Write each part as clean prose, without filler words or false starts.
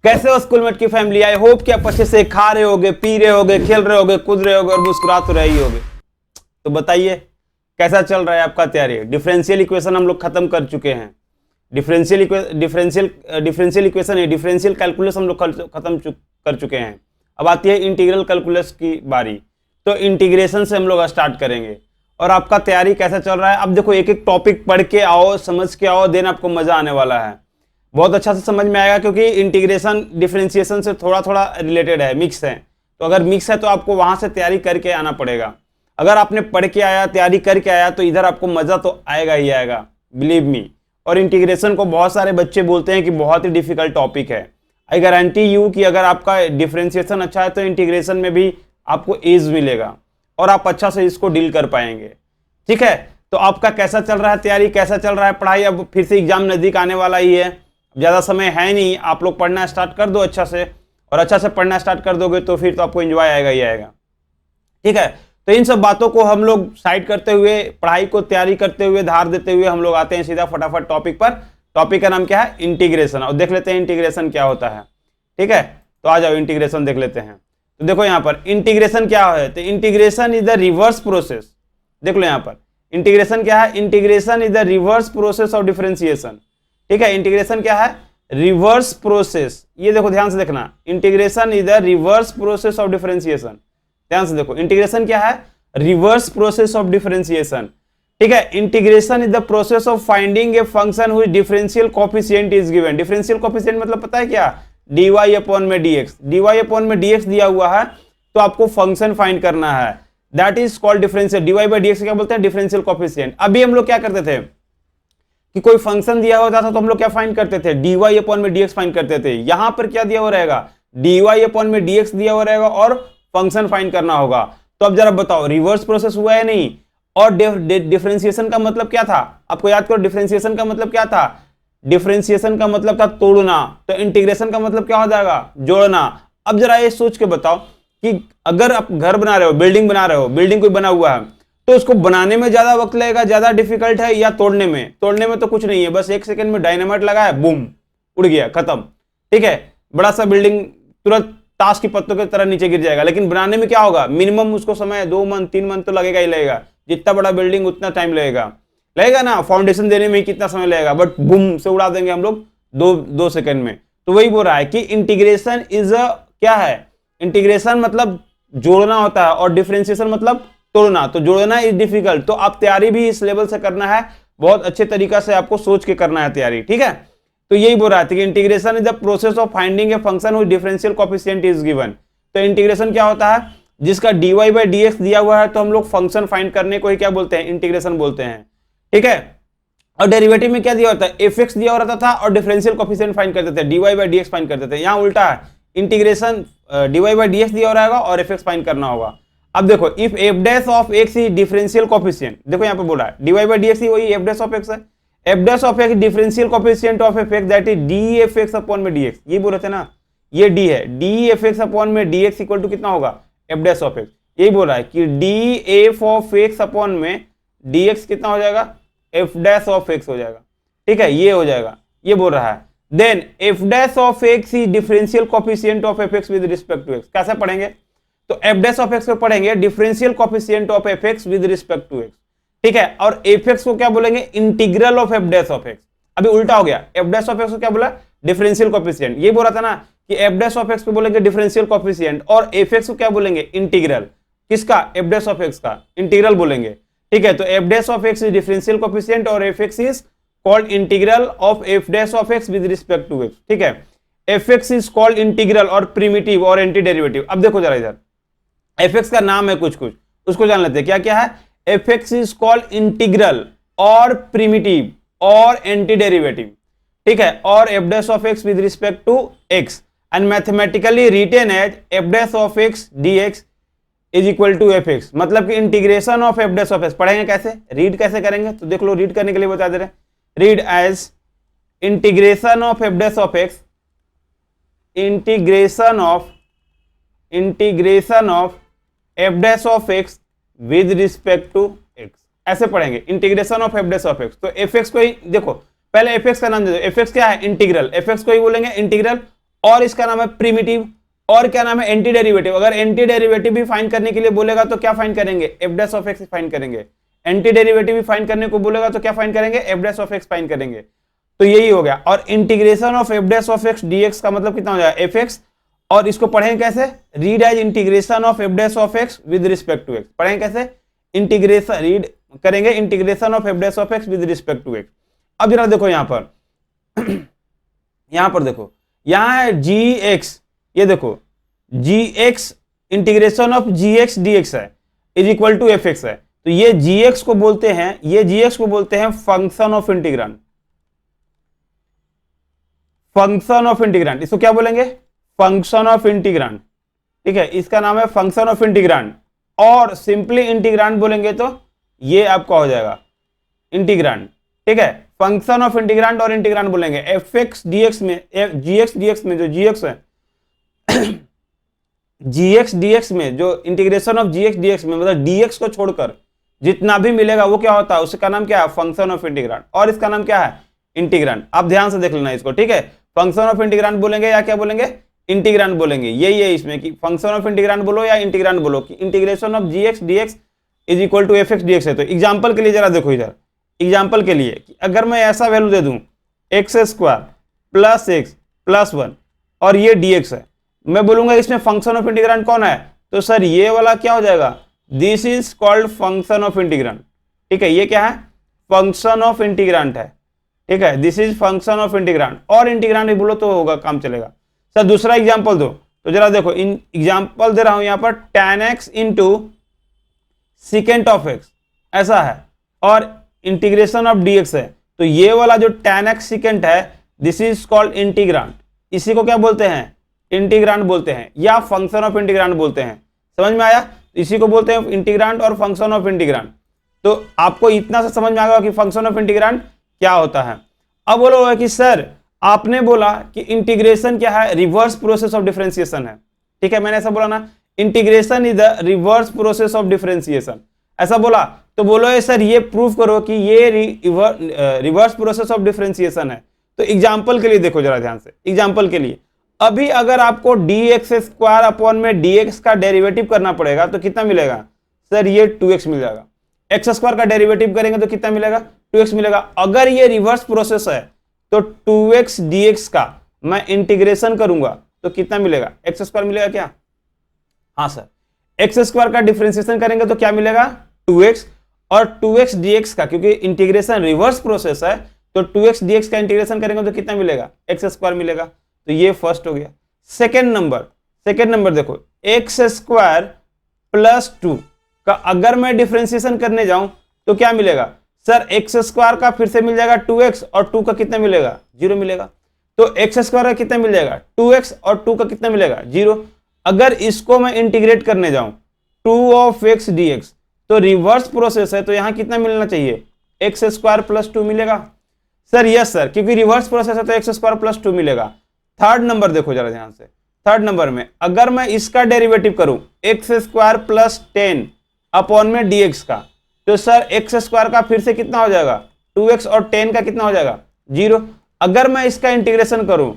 कैसे हो स्कूलमेट की फैमिली? आई होप कि आप अच्छे से खा रहे होगे, पी रहे होगे, खेल रहे होगे, कूद रहे होगे और मुस्कुरा तो रहे ही होगे। तो बताइए कैसा चल रहा है आपका तैयारी? डिफरेंशियल इक्वेशन हम लोग खत्म कर चुके हैं। डिफरेंशियल इक्वेशन डिफरेंशियल कैलकुलस हम लोग खत्म कर चुके हैं। अब आती है इंटीग्रल कैलकुलस की बारी। तो इंटीग्रेशन से हम लोग स्टार्ट करेंगे। और आपका तैयारी कैसा चल रहा है? अब देखो, एक एक टॉपिक पढ़ के आओ, समझ के आओ, देन आपको मजा आने वाला है। बहुत अच्छा से समझ में आएगा, क्योंकि इंटीग्रेशन डिफरेंशिएशन से थोड़ा थोड़ा रिलेटेड है, मिक्स है। तो अगर मिक्स है तो आपको वहां से तैयारी करके आना पड़ेगा। अगर आपने पढ़ के आया, तैयारी करके आया, तो इधर आपको मजा तो आएगा ही आएगा, बिलीव मी। और इंटीग्रेशन को बहुत सारे बच्चे बोलते हैं कि बहुत ही डिफिकल्ट टॉपिक है। आई गारंटी यू कि अगर आपका डिफरेंशिएशन अच्छा है तो इंटीग्रेशन में भी आपको एज मिलेगा और आप अच्छा से इसको डील कर पाएंगे। ठीक है, तो आपका कैसा चल रहा है तैयारी, कैसा चल रहा है पढ़ाई? अब फिर से एग्जाम नजदीक आने वाला ही है, ज़्यादा समय है नहीं। आप लोग पढ़ना स्टार्ट कर दो अच्छा से, और अच्छा से पढ़ना स्टार्ट कर दोगे तो फिर तो आपको एंजॉय आएगा ही आएगा। ठीक है, तो इन सब बातों को हम लोग साइड करते हुए, पढ़ाई को तैयारी करते हुए, धार देते हुए हम लोग आते हैं सीधा फटाफट टॉपिक पर। टॉपिक का नाम क्या है? इंटीग्रेशन। और देख लेते हैं इंटीग्रेशन क्या होता है। ठीक है, तो आ जाओ इंटीग्रेशन देख लेते हैं। तो देखो यहाँ पर इंटीग्रेशन क्या है, तो integration is the reverse process. देख लो यहाँ पर इंटीग्रेशन क्या है? Integration is the reverse process of differentiation. ठीक है, इंटीग्रेशन क्या है? Reverse process. ये देखो ध्यान से देखना, integration is the reverse process of differentiation. ध्यान से देखो, इंटीग्रेशन क्या है? Reverse process of differentiation. ठीक है, integration is the process of finding a function which differential coefficient is given. Differential coefficient मतलब पता है क्या? dy अपॉन में dx। dy अपॉन में dx दिया हुआ है तो आपको फंक्शन फाइंड करना है, that is called differential. dy by dx क्या बोलते हैं? Differential coefficient. अभी हम लोग क्या करते थे कि कोई फंक्शन दिया होता था तो हम लोग क्या फाइंड करते थे? dy अपॉन में dx फाइंड करते थे। यहां पर क्या दिया हुआ रहेगा? dy अपॉन में dx दिया हुआ रहेगा और फंक्शन फाइंड करना होगा। तो अब जरा बताओ, रिवर्स प्रोसेस हुआ है नहीं? और डिफरेंशिएशन का मतलब क्या था? आपको याद करो, डिफरेंशिएशन का मतलब क्या था? डिफरेंशिएशन का मतलब था तोड़ना। तो इंटीग्रेशन का मतलब क्या हो जाएगा? जोड़ना। अब जरा ये सोच के बताओ कि अगर आप घर बना रहे हो, बिल्डिंग बना रहे हो, बिल्डिंग कोई बना हुआ है, तो उसको बनाने में ज्यादा वक्त लगेगा, ज्यादा डिफिकल्ट है, या तोड़ने में? तोड़ने में तो कुछ नहीं है, बस 1 सेकंड में डायनामाइट लगाया, बूम, उड़ गया, खत्म। ठीक है, बड़ा सा बिल्डिंग तुरंत ताश की पत्तों की तरह नीचे गिर जाएगा। लेकिन बनाने में क्या होगा? मिनिमम उसको समय 2 मंथ 3 मंथ तो लगेगा ही लगेगा। जितना बड़ा बिल्डिंग उतना टाइम लगेगा ना। फाउंडेशन देने में ही कितना समय लगेगा, बट बूम से उड़ा देंगे हम लोग 2 सेकंड में। तो वही बोल रहा है कि इंटीग्रेशन इज क्या है? इंटीग्रेशन मतलब जोड़ना होता है और डिफरेंशिएशन मतलब तोड़ना। तो जोड़ना इज डिफिकल्ट। तो आप तैयारी भी इस लेवल से करना है, बहुत अच्छे तरीका से आपको सोच के करना है तैयारी। ठीक है, तो यही बोल रहा था कि integration is the process of finding a function which differential coefficient is given. तो इंटीग्रेशन क्या होता है? जिसका dy बाई dx दिया हुआ है तो हम लोग फंक्शन फाइंड करने को ही क्या बोलते हैं? इंटीग्रेशन बोलते हैं। ठीक है, और डेरिवेटिव में क्या दिया होता है? fx दिया रहता था और डिफरेंशियल कोएफिशिएंट फाइंड करते थे, dy बाई dx फाइंड करते थे। यहां उल्टा है, इंटीग्रेशन dy बाई dx दिया रहेगा और fx फाइंड करना होगा। अब देखो, if f dash of x is differential coefficient, देखो यहां पे बोला है dy बाई dx ही वही f डैश ऑफ x है। f dash of x differential coefficient of fx that is dfx upon में dx। ये बोल रहे थे ना, ये d है, dfx अपॉन में dx इक्वल टू कितना होगा? f dash of x। यही बोल रहा है कि df ऑफ x अपॉन में dx कितना हो जाएगा? f डैश ऑफ x हो जाएगा। ठीक है, ये हो जाएगा, ये बोल रहा है। Then f dash of x is differential coefficient of fx with respect to x। कैसे पढ़ेंगे? तो f डैश ऑफ x को पढ़ेंगे differential coefficient of fx with respect to x। ठीक है, और fx को क्या बोलेंगे? Integral of f dash of x। अभी उल्टा हो गया, f डैश ऑफ x को क्या बोला? Differential coefficient. ये बोल रहा था ना कि f डैश ऑफ x को बोलेंगे डिफरेंशियल कोएफिशिएंट, और fx को क्या बोलेंगे? इंटीग्रल। किसका? f डैश ऑफ x का इंटीग्रल बोलेंगे। ठीक है, तो f dash of x is differential coefficient और fx is called integral of f dash of x with respect to x। ठीक है, fx इज कॉल्ड इंटीग्रल और प्रिमिटिव और एंटी डेरिवेटिव। अब देखो जरा इधर, fx का नाम है कुछ, उसको जान लेते हैं। क्या क्या है? fx इज कॉल्ड इंटीग्रल और प्रिमिटिव और एंटी डेरिवेटिव। ठीक है, और f dash of x with respect to x and mathematically written as f dash of x dx is equal to fx। मतलब कि integration of f dash of x पढ़ेंगे कैसे, read कैसे करेंगे? तो देख लो, रीड करने के लिए बता दे रहे, read as integration of f dash of x, integration of f dash of x with respect to x। ऐसे पढ़ेंगे, integration of f dash of x। तो fx को ही देखो, पहले fx का नाम दे दो। fx क्या है? इंटीग्रल। fx को ही बोलेंगे इंटीग्रल और इसका नाम है प्रिमिटिव, और क्या नाम है एंटी डेरिवेटिव। अगर एंटी डेरिवेटिव भी फाइंड करने के लिए बोलेगा तो क्या फाइंड करेंगे, F dash of x find करेंगे। एंटी डेरिवेटिव भी फाइंड करने को बोलेगा तो क्या फाइंड करेंगे, F dash of x find करेंगे। तो यही हो गया। और integration of F dash of x dx का मतलब कितना हो जाएगा, एफ एक्स। और इसको पढ़ेंगे कैसे, read as integration of F dash of x with respect to x. पढ़ेंगे कैसे, इंटीग्रेशन, रीड करेंगे integration of F dash of x with respect to x. अब जरा देखो यहां पर यहां पर देखो, यहां है जी एक्स, ये देखो g x integration of g x d x है is equal to f x है। तो ये जी एक्स को बोलते हैं, ये जी एक्स को बोलते हैं function of integrand, function of integrand. इसको क्या बोलेंगे, फंक्शन ऑफ इंटीग्रांड। ठीक है, इसका नाम है फंक्शन ऑफ इंटीग्रांड। और सिंपली इंटीग्रांड बोलेंगे तो ये आपका हो जाएगा इंटीग्रांड। ठीक है, फंक्शन ऑफ इंटीग्रांड और इंटीग्रांड बोलेंगे। एफ एक्स डी एक्स में, जी एक्स डी एक्स में जो जी एक्स है जी एक्स डी एक्स में जो integration of g x d x में, मतलब डी एक्स को छोड़कर जितना भी मिलेगा वो क्या होता है, उसका नाम क्या है, फंक्शन ऑफ इंटीग्रांड। और इसका नाम क्या है, इंटीग्रांड। आप ध्यान से देख लेना इसको। ठीक है, फंक्शन ऑफ इंटीग्रांड बोलेंगे या क्या बोलेंगे, इंटीग्रांड बोलेंगे। यही है इसमें कि फंक्शन ऑफ इंटीग्रांड बोलो या इंटीग्रांड बोलो, कि integration of g x d x is equal to f x d x है। तो एग्जाम्पल के लिए जरा देखो इधर, एग्जाम्पल के लिए कि अगर मैं ऐसा वैल्यू दे दूं x square plus x plus 1 और ये डी एक्स है, मैं बोलूंगा इसमें फंक्शन ऑफ इंटीग्रांड कौन है, तो सर ये वाला क्या हो जाएगा, this is called function of integrand. ठीक है, ये क्या है, फंक्शन ऑफ इंटीग्रांड है। ठीक है, this is function of integrand. और इंटीग्रांड भी बोलो तो होगा, काम चलेगा। सर दूसरा एग्जांपल दो, तो जरा देखो इन एग्जांपल दे रहा हूं यहां पर, tan x into secant of x ऐसा है, और इंटीग्रेशन ऑफ dx है। तो ये वाला जो tan x सिकेंट है, दिस इज कॉल्ड इंटीग्रांड। इसी को क्या बोलते हैं, इंटीग्रांड बोलते हैं, या फंक्शन ऑफ इंटीग्रांड बोलते हैं। समझ में आया, इसी को बोलते हैं इंटीग्रांड और फंक्शन ऑफ इंटीग्रांड। तो आपको इतना सा समझ में आ गया कि फंक्शन ऑफ इंटीग्रांड क्या होता है। अब बोलो कि सर आपने बोला कि इंटीग्रेशन क्या है, रिवर्स प्रोसेस ऑफ डिफरेंशिएशन है। ठीक है, मैंने ऐसा बोला ना, integration is the reverse process of differentiation, ऐसा बोला। तो बोलो सर ये प्रूव करो कि ये रिवर्स प्रोसेस ऑफ डिफरेंशिएशन है। तो एग्जांपल के लिए देखो जरा ध्यान से, एग्जांपल के लिए अभी अगर आपको dx स्क्वायर अपॉन में dx का डेरिवेटिव करना पड़ेगा तो कितना मिलेगा, सर ये 2x मिल जाएगा। एक्स स्क्वायर का डेरिवेटिव करेंगे तो कितना मिलेगा, 2x मिलेगा। अगर ये रिवर्स प्रोसेस है तो 2x dx का मैं इंटीग्रेशन करूंगा तो कितना मिलेगा, एक्स स्क्वायर मिलेगा क्या, हाँ सर। एक्स स्क्वायर का डिफरेंशिएशन करेंगे तो क्या मिलेगा, 2x। और 2x dx का, क्योंकि इंटीग्रेशन रिवर्स प्रोसेस है, तो 2x dx का इंटीग्रेशन करेंगे तो कितना मिलेगा, एक्स स्क्वायर मिलेगा। तो ये फर्स्ट हो गया। सेकेंड नंबर देखो, एक्स स्क्वायर प्लस 2 का अगर मैं डिफरेंशिएशन करने जाऊं तो क्या मिलेगा, सर एक्स स्क्वायर का फिर से मिल जाएगा 2x और 2 का कितना मिलेगा, 0 मिलेगा। तो एक्स स्क्वायर का कितना मिल जाएगा, 2x और 2 का कितना मिलेगा, 0। अगर इसको मैं इंटीग्रेट करने जाऊं 2 ऑफ एक्स dx, तो रिवर्स प्रोसेस है, तो यहां कितना मिलना चाहिए, एक्स स्क्वायर प्लस 2 मिलेगा। सर यस सर, क्योंकि रिवर्स प्रोसेस है तो एक्स स्क्वायर प्लस 2 मिलेगा। थर्ड नंबर देखो जरा ध्यान से, थर्ड नंबर में अगर मैं इसका डेरिवेटिव करूं एक्स स्क्वायर प्लस 10 अपॉन में dx का, तो सर एक्स स्क्वायर का फिर से कितना हो जाएगा, 2x और 10 का कितना हो जाएगा, 0। अगर मैं इसका इंटीग्रेशन करूं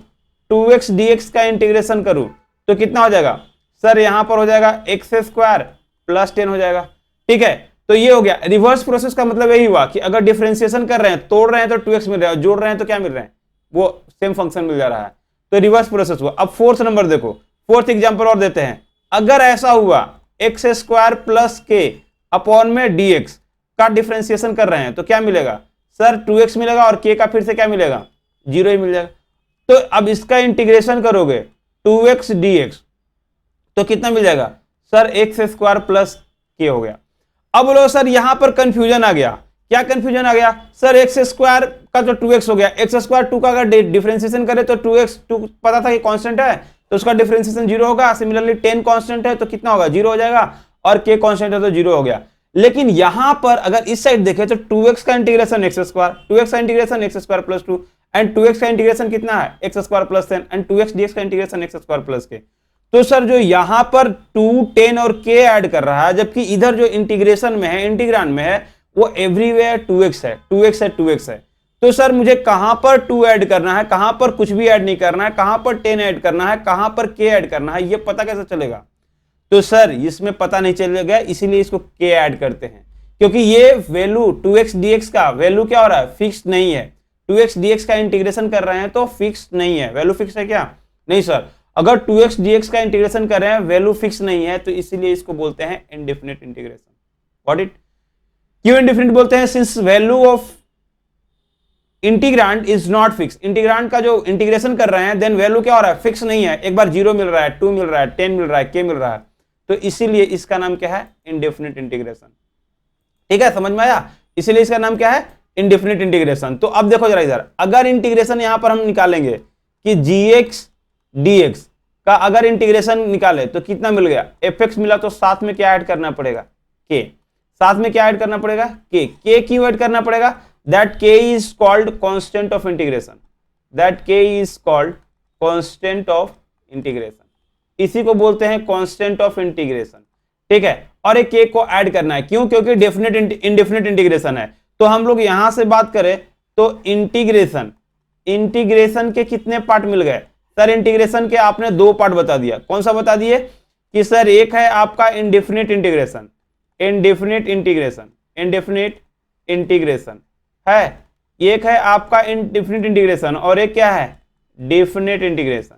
2x dx का इंटीग्रेशन करूं तो कितना हो जाएगा, सर यहां पर हो जाएगा एक्स स्क्वायर प्लस 10 हो जाएगा। ठीक है, तो ये हो गया। रिवर्स प्रोसेस का मतलब यही हुआ कि अगर डिफरेंशिएशन कर रहे हैं, तोड़ रहे हैं तो 2x मिल रहा है, जोड़ रहे हैं तो क्या मिल रहे हैं, वो सेम फंक्शन मिल जा रहा है। तो रिवर्स प्रोसेस हुआ। अब फोर्थ नंबर देखो, फोर्थ एग्जांपल और देते हैं। अगर ऐसा हुआ एक्स स्क्वायर प्लस के अपॉन में dx का डिफरेंशिएशन कर रहे हैं तो क्या मिलेगा, सर 2x मिलेगा और k का फिर से क्या मिलेगा, 0 ही मिल जाएगा। तो अब इसका इंटीग्रेशन करोगे 2x dx तो कितना मिल जाएगा, सर एक्स स्क्वायर प्लस के हो गया। अब बोलो सर यहां पर कंफ्यूजन आ गया, क्या कंफ्यूजन आ गया, सर एक्स स्क्वायर का तो 2x हो गया, एक्स स्क्वायर 2 का अगर डिफरेंशिएशन करे तो 2x 2 पता था कि कांस्टेंट है तो उसका डिफरेंशिएशन 0 होगा। सिमिलरली 10 कांस्टेंट है तो कितना होगा, 0 हो जाएगा, और k कांस्टेंट है तो 0 हो गया। लेकिन यहां पर अगर इस साइड देखें तो 2x का इंटीग्रेशन एक्स स्क्वायर, 2x का integration x square plus 2 and 2x का इंटीग्रेशन कितना है, x square plus 10 and 2x dx का इंटीग्रेशन एक्स स्क्वायर प्लस के। तो सर जो यहां पर 2, 10 और k ऐड कर रहा है, जबकि इधर जो इंटीग्रेशन में है, इंटीग्रांड में है, वो एवरीवेयर 2x है, 2x है, 2x है। तो सर मुझे कहां पर 2 ऐड करना है, कहां पर कुछ भी ऐड नहीं करना है, कहां पर 10 ऐड करना है, कहां पर k ऐड करना है, ये पता कैसे चलेगा? तो सर इसमें पता नहीं चलेगा, इसीलिए इसको k ऐड करते हैं, क्योंकि ये वैल्यू 2x dx का वैल्यू क्या हो रहा है, फिक्स नहीं है। 2x dx का इंटीग्रेशन कर रहे हैं तो फिक्स नहीं है, वैल्यू फिक्स है क्या? नहीं सर। अगर 2x dx का इंटीग्रेशन कर रहे हैं, वैल्यू फिक्स नहीं है, तो इसीलिए इसको बोलते हैं इंडेफिनिट इंटीग्रेशन। What it? क्यों इंडेफिनिट बोलते हैं? Since value of integrand is not fix, integrand का जो इंटीग्रेशन कर रहे हैं देन वैल्यू क्या हो रहा है, फिक्स नहीं है। एक बार 0 मिल रहा है, 2 मिल रहा है, 10 मिल रहा है, k मिल रहा है, तो इसीलिए इसका नाम क्या है, इंडेफिनिट इंटीग्रेशन। ठीक है, समझ में आया? इसीलिए इसका नाम क्या है, इंडेफिनिट इंटीग्रेशन। तो अब देखो जरा इधर, अगर इंटीग्रेशन यहां पर हम निकालेंगे कि gx dx का अगर इंटीग्रेशन निकाले तो कितना मिल गया, fx मिला, तो साथ में क्या ऐड करना पड़ेगा, k। साथ में क्या ऐड करना पड़ेगा, k। k क्यों ऐड करना पड़ेगा? that k is called constant of integration, that k is called constant of integration, इसी को बोलते हैं constant of integration। ठीक है, और एक k को ऐड करना है, क्यों? क्योंकि डेफिनेट इंडेफिनिट इंटीग्रेशन है। तो हम लोग यहां से बात करें तो इंटीग्रेशन के कितने पार्ट मिल गए सर? इंटीग्रेशन के आपने 2 पार्ट बता दिया। कौन सा बता दिए? कि सर एक है आपका इंडेफिनिट इंटीग्रेशन, इंडेफिनिट इंटीग्रेशन है, एक है आपका इंडेफिनिट इंटीग्रेशन, और एक क्या है, डेफिनेट इंटीग्रेशन।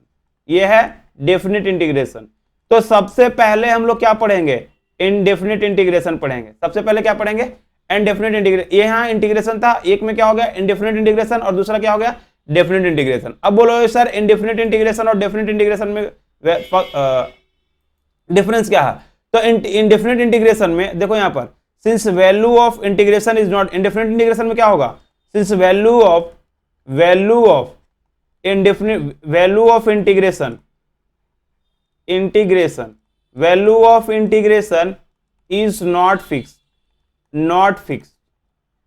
ये है डेफिनेट इंटीग्रेशन। तो सबसे पहले हम लोग क्या पढ़ेंगे, इंडेफिनिट इंटीग्रेशन पढ़ेंगे। सबसे पहले क्या पढ़ेंगे, इंडेफिनिट इंटीग्रेशन। यहाँ इंटीग्रेशन था, एक में क्या हो गया, इंडेफिनिट इंटीग्रेशन, और दूसरा क्या हो गया, डेफिनेट इंटीग्रेशन। अब बोलो सर इंडेफिनिट इंटीग्रेशन और डेफिनेट इंटीग्रेशन में डिफरेंस क्या है? तो इंडेफिनिट इंटीग्रेशन में देखो यहाँ पर, since value of integration is not, indefinite integration में क्या होगा, since value of integration is not fix.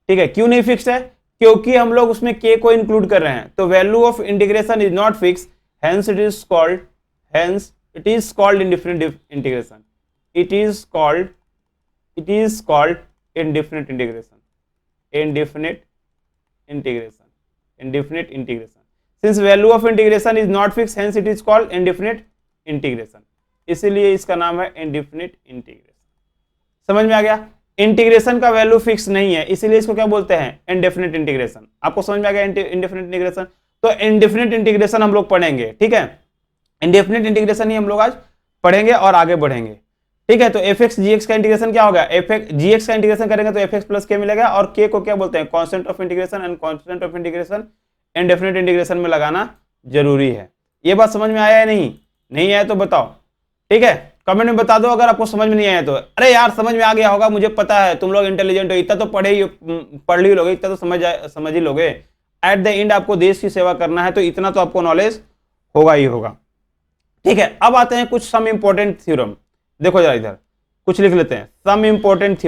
ठीक है, क्यों नहीं फिक्स है? क्योंकि हम लोग उसमें k को इंक्लूड कर रहे हैं। तो value of integration is not fix, hence it is called indefinite integration. It is called indefinite integration. Since value of integration is not fixed, hence it is called indefinite integration. इसीलिए इसका नाम है indefinite integration। समझ में आ गया? Integration का value fix नहीं है, इसीलिए इसको क्या बोलते हैं, इंडेफिनिट इंटीग्रेशन। आपको समझ में आ गया इंडेफिनिट इंटीग्रेशन? तो इंडेफिनिट इंटीग्रेशन हम लोग पढ़ेंगे। ठीक है, इंडेफिनिट इंटीग्रेशन ही हम लोग आज पढ़ेंगे और आगे बढ़ेंगे। ठीक है, तो fx gx का इंटीग्रेशन क्या होगा, fx gx का इंटीग्रेशन करेंगे तो fx प्लस k मिलेगा, और k को क्या बोलते हैं, constant of integration, and constant of integration indefinite integration में लगाना जरूरी है। ये बात समझ में आया है? नहीं आया तो बताओ। ठीक है, कमेंट में बता दो अगर आपको समझ में नहीं आया तो। अरे यार समझ में आ गया होगा, मुझे पता है तुम लोग इंटेलिजेंट हो, इतना तो पढ़ ही लोगे, इतना तो समझ ही लोगे। एट द एंड आपको देश की सेवा करना है, तो इतना तो आपको नॉलेज होगा ही होगा। ठीक है, अब आते हैं कुछ सम इंपॉर्टेंट थ्योरम। देखो जरा इधर कुछ लिख लेते हैं, सम इंपॉर्टेंट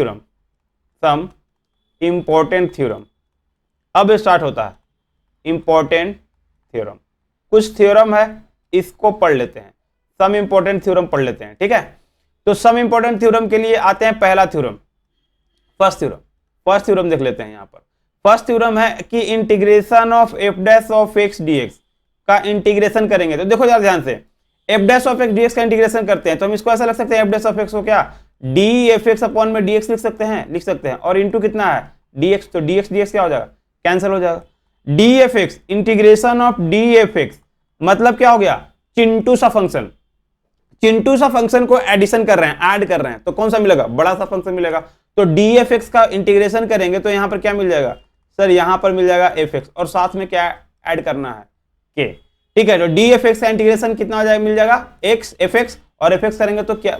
थ्योरम। अब स्टार्ट होता है इंपॉर्टेंट थ्योरम। कुछ थ्योरम है, इसको पढ़ लेते हैं, सम इंपॉर्टेंट थ्योरम पढ़ लेते हैं। ठीक है, तो सम इंपॉर्टेंट थ्योरम के लिए आते हैं पहला थ्योरम, फर्स्ट थ्योरम देख लेते हैं। यहाँ पर फर्स्ट थ्योरम है कि integration of f dash of x dx का इंटीग्रेशन करेंगे। तो देखो जरा ध्यान से, f dash of x dx का इंटीग्रेशन करते हैं तो हम इसको ऐसा लिख सकते हैं, f डैश ऑफ x को क्या dfx अपॉन में dx लिख सकते हैं, और इंटू कितना है dx, तो dx dx क्या हो जाएगा, कैंसिल हो जाएगा। dfx इंटीग्रेशन ऑफ dfx मतलब क्या हो गया, चिंटू सा फंक्शन को एडिशन कर रहे हैं, ऐड कर रहे हैं, तो कौन सा मिलेगा, बड़ा सा फंक्शन मिलेगा। तो dfx का इंटीग्रेशन करेंगे तो यहां पर क्या मिल जाएगा सर, यहां पर मिल जाएगा fx, और साथ में क्या ऐड करना है k। ठीक है, तो dfx का इंटीग्रेशन कितना हो जाएगा, मिल जाएगा x fx, और fx करेंगे तो क्या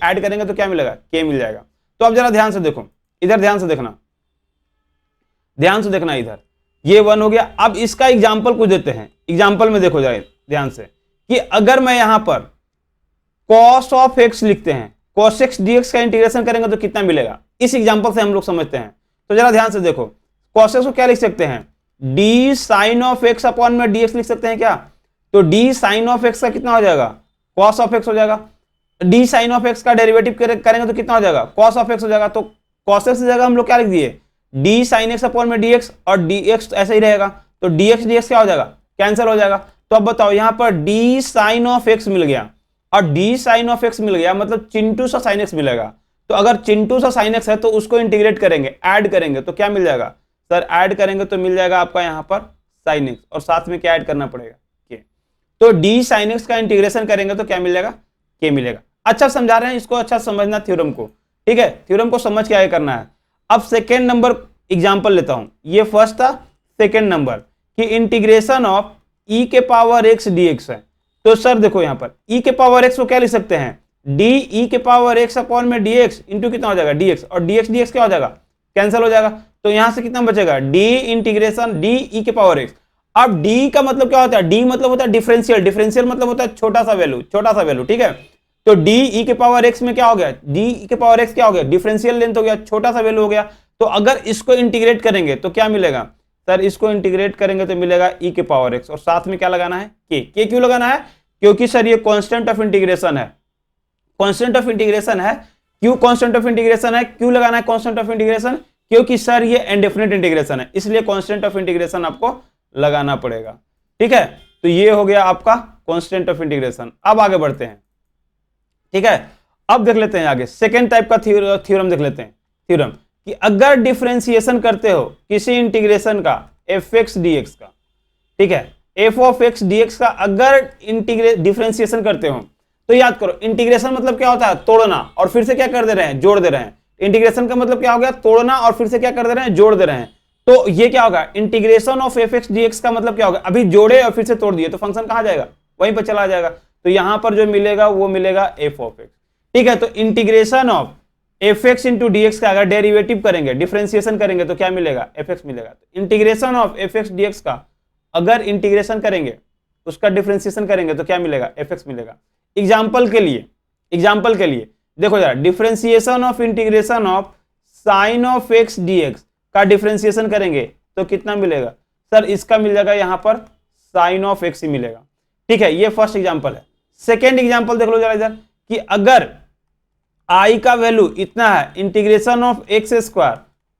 ऐड करेंगे तो क्या मिलेगा, k मिल जाएगा। तो अब जरा ध्यान से देखो, इधर ध्यान से देखना इधर, ये 1 हो गया। अब इसका एग्जाम्पल कुछ देते हैं, एग्जाम्पल में देखो जरा ध्यान से कि अगर मैं यहां पर cos ऑफ x लिखते हैं, cos x dx का इंटीग्रेशन करेंगे तो कितना मिलेगा, इस एग्जाम्पल से हम लोग समझते हैं। तो जरा ध्यान से देखो, cos x को क्या लिख सकते हैं, d sin of x upon में dx लिख सकते हैं क्या, तो d sin ऑफ x का कितना हो जाएगा, cos ऑफ x हो जाएगा। d sin ऑफ x का डेरिवेटिव करेंगे तो कितना हो जाएगा, cos ऑफ x हो जाएगा। तो cos x की जगह हम लोग क्या लिख दिए, डी साइन एक्स अपॉन में डी एक्स, और डी एक्स ऐसे ही रहेगा, तो डी एक्स क्या हो जाएगा, कैंसिल हो जाएगा। तो अब बताओ यहां पर डी साइन ऑफ एक्स मिल गया, और डी साइन ऑफ एक्स मिल गया, मतलब चिंटू सा साइन एक्स मिलेगा। तो अगर चिंटू सा साइन एक्स है तो उसको इंटीग्रेट करेंगे, ऐड करेंगे तो क्या मिल जाएगा सर, ऐड करेंगे तो मिल जाएगा आपका यहाँ पर साइन एक्स, और साथ में क्या ऐड करना पड़ेगा, के। तो डी साइन एक्स का इंटीग्रेशन करेंगे तो क्या मिलेगा, के मिलेगा। अच्छा समझा रहे हैं, इसको अच्छा समझना थ्योरम को, ठीक है, थ्योरम को समझ के आगे करना है। अब सेकेंड नंबर एग्जाम्पल लेता हूं, ये फर्स्ट था, सेकेंड नंबर कि इंटीग्रेशन ऑफ ई के पावर एक्स डी एक्स है। तो सर देखो यहाँ पर ई के पावर एक्स को क्या लिख सकते हैं, डी ई के पावर एक्स अपॉन में डी एक्स इंटू कितना हो जाएगा, डी एक्स, और डी एक्स क्या हो जाएगा, कैंसिल हो जाएगा। तो यहां से कितना बचेगा, डी इंटीग्रेशन डी ई के पावर एक्स। अब डी का मतलब क्या होता है, डी मतलब होता है डिफरेंशियल, डिफरेंशियल मतलब होता है छोटा सा वैल्यू, ठीक है। तो डी ई के पावर एक्स में क्या हो गया, डी ई के पावर एक्स क्या हो गया, डिफरेंशियल लेंथ हो गया, छोटा सा वैल्यू हो गया। तो अगर इसको इंटीग्रेट करेंगे तो क्या मिलेगा सर, इसको इंटीग्रेट करेंगे तो मिलेगा ई के पावर एक्स, और साथ में क्या लगाना है, के क्यों लगाना है, क्योंकि सर ये कांस्टेंट ऑफ इंटीग्रेशन है, कांस्टेंट ऑफ इंटीग्रेशन है। क्यों कांस्टेंट ऑफ इंटीग्रेशन है, क्यों लगाना है कांस्टेंट ऑफ इंटीग्रेशन, क्योंकि सर ये इंडेफिनिट इंटीग्रेशन है, इसलिए कांस्टेंट ऑफ इंटीग्रेशन आपको लगाना पड़ेगा, ठीक है। तो ये हो गया आपका कांस्टेंट ऑफ इंटीग्रेशन। अब आगे बढ़ते हैं, ठीक है। अब देख लेते हैं आगे सेकेंड टाइप का थ्योरम देख लेते हैं। थ्योरम कि अगर डिफरेंशिएशन करते हो किसी इंटीग्रेशन का एफ एक्स डी एक्स का, ठीक है, F of x d x का अगर डिफरेंशिएशन करते हो, तो याद करो इंटीग्रेशन मतलब क्या होता है, तोड़ना और फिर से क्या कर दे रहे हैं, जोड़ दे रहे हैं। इंटीग्रेशन का मतलब क्या हो गया, तोड़ना और फिर से क्या कर दे रहे हैं, जोड़ दे रहे हैं। तो ये क्या होगा, integration of f x d x का मतलब क्या होगा, अभी जोड़े और फिर से तोड़ दिए तो फंक्शन कहां जाएगा, वहीं पर चला जाएगा। तो यहां पर जो मिलेगा वो मिलेगा एफ ऑफ एक्स, ठीक है। तो integration of f x into D x का अगर डेरिवेटिव करेंगे, डिफरेंशिएशन करेंगे तो क्या मिलेगा, एफ एक्स मिलेगा। तो integration of f x d x का अगर इंटीग्रेशन करेंगे, उसका डिफरेंशिएशन करेंगे तो क्या मिलेगा, एफ एक्स मिलेगा। एग्जाम्पल के लिए देखो जरा, differentiation of integration of sine of x d x का डिफरेंशिएशन करेंगे तो कितना मिलेगा सर, इसका मिल जाएगा यहां पर साइन ऑफ एक्स ही मिलेगा, ठीक है। ये फर्स्ट एग्जांपल है। सेकेंड एग्जांपल देख लो जरा इधर कि अगर आई का वैल्यू इतना है, integration of x square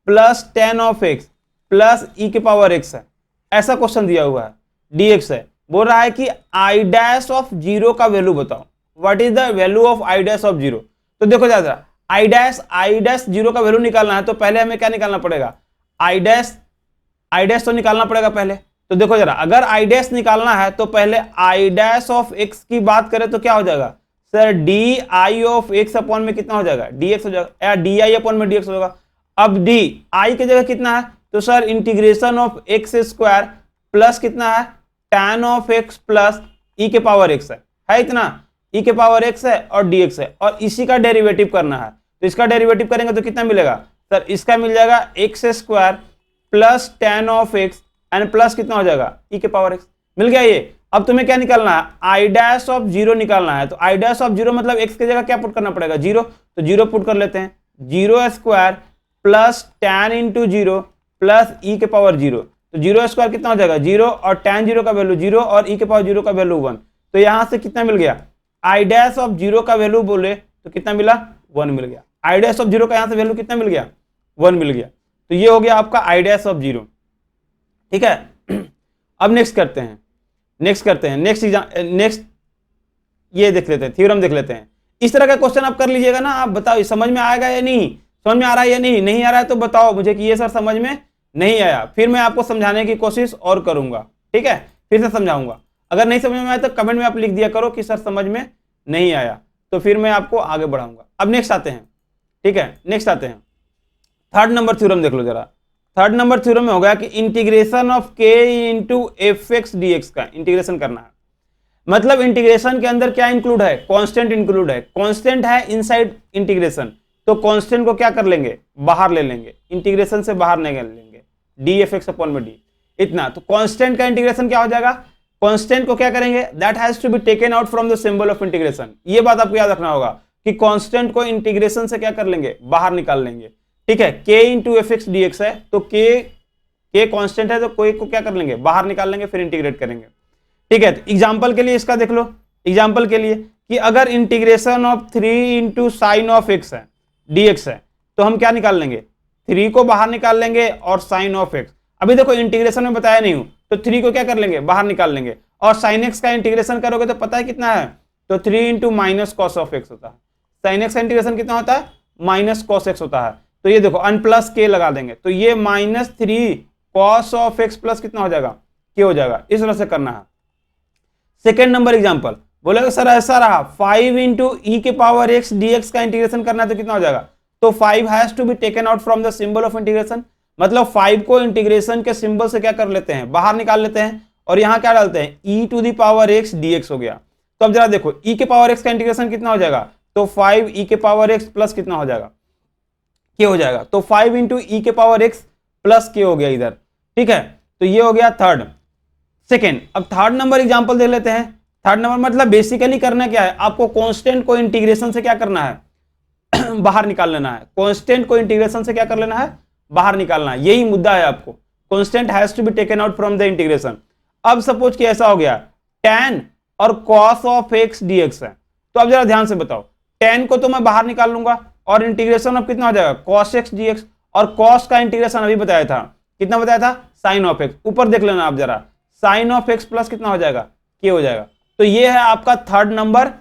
plus tan of x plus e के पावर एक्स है, ऐसा क्वेश्चन दिया हुआ है, डी एक्स है, बोल रहा है कि आई डैश ऑफ जीरो का वैल्यू बताओ, what is the value of I dash of zero. तो देखो जरा, आई डैश जीरो का वैल्यू निकालना है तो पहले हमें क्या निकालना पड़ेगा, आई डैश तो निकालना पड़ेगा पहले। तो देखो जरा, अगर आई डैश निकालना है तो पहले आई डैश ऑफ एक्स की बात करें तो क्या हो जाएगा sir, D I of x upon में कितना हो जाएगा, डी एक्स हो जाएगा, या डी आई अपॉन में डी एक्स होगा। अब डी आई की जगह कितना है, तो sir integration of x square plus कितना है, tan of x plus e के पावर एक्स है इतना, ई के पावर एक्स है और डी एक्स है, और इसी का डेरिवेटिव करना है। तो इसका डेरिवेटिव करेंगे तो कितना मिलेगा सर, इसका मिल जाएगा x square plus tan of x and plus कितना हो जाएगा, ई के पावर एक्स। मिल गया ये। अब तुम्हें क्या निकालना है, आई डैश ऑफ जीरो निकालना है। तो आई डैश ऑफ जीरो मतलब एक्स की जगह क्या पुट करना पड़ेगा, जीरो, तो जीरो पुट कर लेते हैं, zero square plus tan into zero plus e के पावर जीरो। तो जीरो स्क्वायर कितना हो जाएगा, जीरो, और tan जीरो का वैल्यू जीरो और ई के पावर जीरो का वैल्यू 1। तो यहां से कितना मिल गया, आई डैश ऑफ जीरो का वैल्यू बोले तो कितना मिला, 1 मिल गया। आई डैश ऑफ जीरो का यहां से वैल्यू कितना मिल गया, 1 मिल गया। तो ये हो गया आपका आई डैश ऑफ जीरो, ठीक है। अब नेक्स्ट करते हैं, नेक्स्ट ये देख लेते हैं, थ्योरम देख लेते हैं। इस तरह का क्वेश्चन आप कर लीजिएगा ना, आप बताओ समझ में आएगा या नहीं, समझ में आ रहा है या नहीं आ रहा है तो बताओ मुझे कि ये सर समझ में नहीं आया, फिर मैं आपको समझाने की कोशिश और करूंगा, ठीक है, फिर से समझाऊंगा। अगर नहीं समझ में आया तो कमेंट में आप लिख दिया करो कि सर समझ में नहीं आया, तो फिर मैं आपको आगे बढ़ाऊंगा। अब नेक्स्ट आते हैं, ठीक है, नेक्स्ट आते हैं थर्ड नंबर थ्योरम देख लो जरा। थर्ड नंबर थ्योरम में हो गया कि इंटीग्रेशन ऑफ के into F x d x का इंटीग्रेशन करना है। मतलब इंटीग्रेशन के अंदर क्या इंक्लूड है, कांस्टेंट इंक्लूड है, कांस्टेंट है इनसाइड इंटीग्रेशन, तो कांस्टेंट को क्या कर लेंगे, बाहर ले लेंगे, इंटीग्रेशन से बाहर नहीं लेंगे, डी एफ एक्स अपॉन में डी इतना। तो कांस्टेंट का इंटीग्रेशन क्या हो जाएगा, कांस्टेंट को क्या करेंगे, that has to be taken out from the symbol of integration. ये बात आपको याद रखना होगा कि कांस्टेंट को इंटीग्रेशन से क्या कर लेंगे, बाहर निकाल लेंगे, ठीक है। k into F x d x है, तो k कांस्टेंट है तो कोई को क्या कर लेंगे, बाहर निकाल लेंगे, फिर इंटीग्रेट करेंगे, ठीक है। तो एग्जाम्पल के लिए इसका देख लो, एग्जाम्पल के लिए कि अगर integration of 3 into sine of x है डी एक्स है, तो हम क्या निकाल लेंगे, 3 को बाहर निकाल लेंगे और साइन ऑफ एक्स। अभी देखो इंटीग्रेशन में बताया नहीं हूं, तो 3 को क्या कर लेंगे, बाहर निकाल लेंगे, और साइन एक्स का इंटीग्रेशन करोगे तो पता है कितना है, तो 3 into minus cos of x होता है। साइन एक्स का इंटीग्रेशन कितना होता है, माइनस कॉस एक्स होता है। तो ये देखो अन प्लस के लगा देंगे, तो ये -3 कॉस ऑफ एक्स प्लस कितना हो जाएगा, के हो जाएगा। इस तरह से करना है। सेकेंड नंबर एग्जाम्पल, बोलेगा सर ऐसा रहा 5 इंटू ई के पावर एक्स डी एक्स का इंटीग्रेशन करना है तो कितना हो जाएगा, तो 5 has to be taken out from the symbol of integration. मतलब 5 को इंटीग्रेशन के सिंबल से क्या कर लेते हैं, बाहर निकाल लेते हैं, और यहां क्या डालते हैं, e to the power x d x हो गया। तो अब जरा देखो ई के पावर एक्स का इंटीग्रेशन कितना हो जाएगा, तो 5 ई के पावर एक्स प्लस कितना हो जाएगा, के हो जाएगा। तो 5 इंटू ई के पावर एक्स प्लस के हो गया इधर, ठीक है। तो ये हो गया थर्ड। सेकेंड, अब थर्ड नंबर एग्जाम्पल देख लेते हैं। थर्ड नंबर मतलब बेसिकली करना क्या है, आपको कांस्टेंट को इंटीग्रेशन से क्या करना है, बाहर निकाल लेना है। कांस्टेंट को इंटीग्रेशन से क्या कर लेना है, बाहर निकालना है, यही मुद्दा है आपको। Constant has to be taken out from the integration. अब सपोज कि ऐसा हो गया tan और cos ऑफ x dx है, तो अब जरा ध्यान से बताओ, tan को तो मैं बाहर निकाल लूंगा और इंटीग्रेशन अब कितना हो जाएगा, cos x dx, और cos का इंटीग्रेशन अभी बताया था, कितना बताया था, sin ऑफ x। ऊपर देख लेना आप जरा, sin ऑफ x प्लस कितना हो जाएगा, k हो जाएगा। तो ये है आपका थर्ड नंबर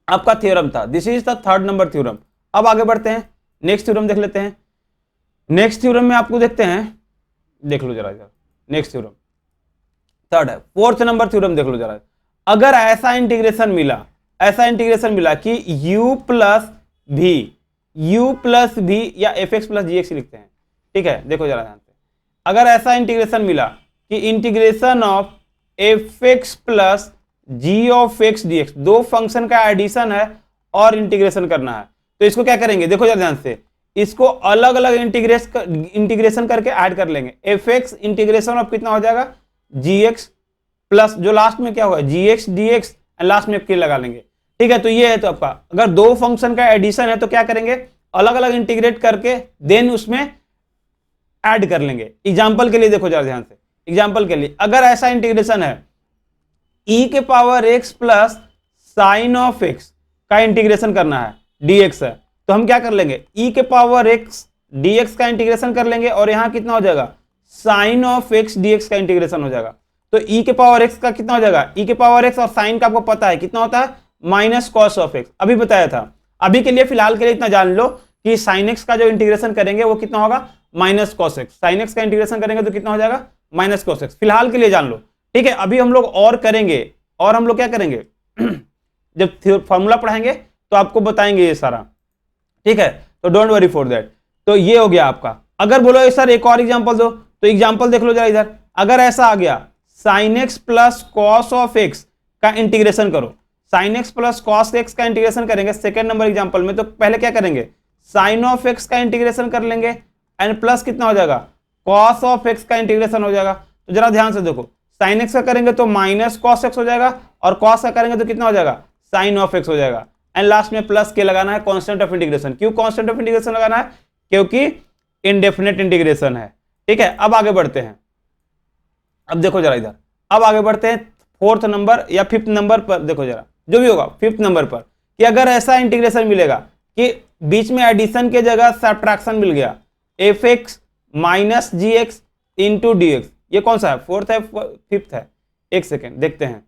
आपका थ्योरम था। This is the third number theorem. अब आगे बढ़ते हैं, नेक्स्ट थ्योरम देख लेते हैं। नेक्स्ट थ्योरम में आपको देखते हैं, देख लो जरा इधर, नेक्स्ट थ्योरम थर्ड है। फोर्थ नंबर थ्योरम देख लो जरा। अगर ऐसा इंटीग्रेशन मिला कि u प्लस भी या एफ एक्स प्लस जी एक्स लिखते हैं, ठीक है, देखो जरा ध्यान से। अगर ऐसा इंटीग्रेशन मिला कि integration of f x plus g of x d x, दो फंक्शन का एडिशन है और इंटीग्रेशन करना है, तो इसको क्या करेंगे, देखो जरा ध्यान से, इसको अलग अलग इंटीग्रेशन करके ऐड कर लेंगे। एफ एक्स इंटीग्रेशन ऑफ कितना हो जाएगा, जी एक्स प्लस जो लास्ट में क्या होगा, जी एक्स डी एक्स, लास्ट में के लगा लेंगे, ठीक है। तो ये है, तो आपका अगर दो फंक्शन का एडिशन है तो क्या करेंगे, अलग अलग इंटीग्रेट करके देन उसमें ऐड कर लेंगे। एग्जाम्पल के लिए देखो जरा ध्यान से, एग्जाम्पल के लिए अगर ऐसा इंटीग्रेशन है e के power x plus sign of x का इंटीग्रेशन करना है, dx है, तो हम क्या कर लेंगे, e के पावर x dx का इंटीग्रेशन कर लेंगे, और यहां कितना हो जाएगा, साइन ऑफ x dx का इंटीग्रेशन हो जाएगा। तो e के पावर x का कितना हो जाएगा, e के पावर x और साइन का आपको पता है कितना होता है, माइनस कॉस ऑफ x, अभी बताया था। अभी के लिए फिलहाल के लिए इतना जान लो कि साइन x का जो इंटीग्रेशन करेंगे वो कितना होगा, minus cos x. Sine x का इंटीग्रेशन करेंगे तो कितना हो जाएगा, माइनस कॉस एक्स। फिलहाल के लिए जान लो, ठीक है। अभी हम लोग और करेंगे, और हम लोग क्या करेंगे जब फॉर्मूला पढ़ाएंगे तो आपको बताएंगे ये सारा, ठीक है। तो डोंट वरी फॉर दैट। तो ये हो गया आपका। अगर बोलो सर एक और एग्जांपल दो, तो एग्जांपल देख लो जरा इधर। अगर ऐसा आ गया sine x plus cos of x का इंटीग्रेशन करो, sine x plus cos x का इंटीग्रेशन करेंगे सेकेंड नंबर एग्जांपल में, तो पहले क्या करेंगे, साइन ऑफ एक्स का इंटीग्रेशन कर लेंगे एंड प्लस कितना हो जाएगा, कॉस ऑफ एक्स का इंटीग्रेशन हो जाएगा। तो जरा ध्यान से देखो, साइन एक्स का करेंगे तो माइनस कॉस एक्स हो जाएगा, और कॉस का करेंगे तो कितना हो जाएगा, साइन ऑफ एक्स हो जाएगा, एंड लास्ट में प्लस के लगाना है, कांस्टेंट ऑफ इंटीग्रेशन। क्यों कांस्टेंट ऑफ इंटीग्रेशन लगाना है, क्योंकि इनडेफिनेट इंटीग्रेशन है, ठीक है। अब आगे बढ़ते हैं, अब देखो जरा इधर, अब आगे बढ़ते हैं फोर्थ नंबर या फिफ्थ नंबर पर। देखो जरा जो भी होगा फिफ्थ नंबर पर, कि अगर ऐसा इंटीग्रेशन मिलेगा कि बीच में एडिशन के जगह सब्ट्रैक्शन मिल गया, F x minus g x into D x, ये कौन सा है, फोर्थ है फिफ्थ है, एक सेकेंड देखते हैं,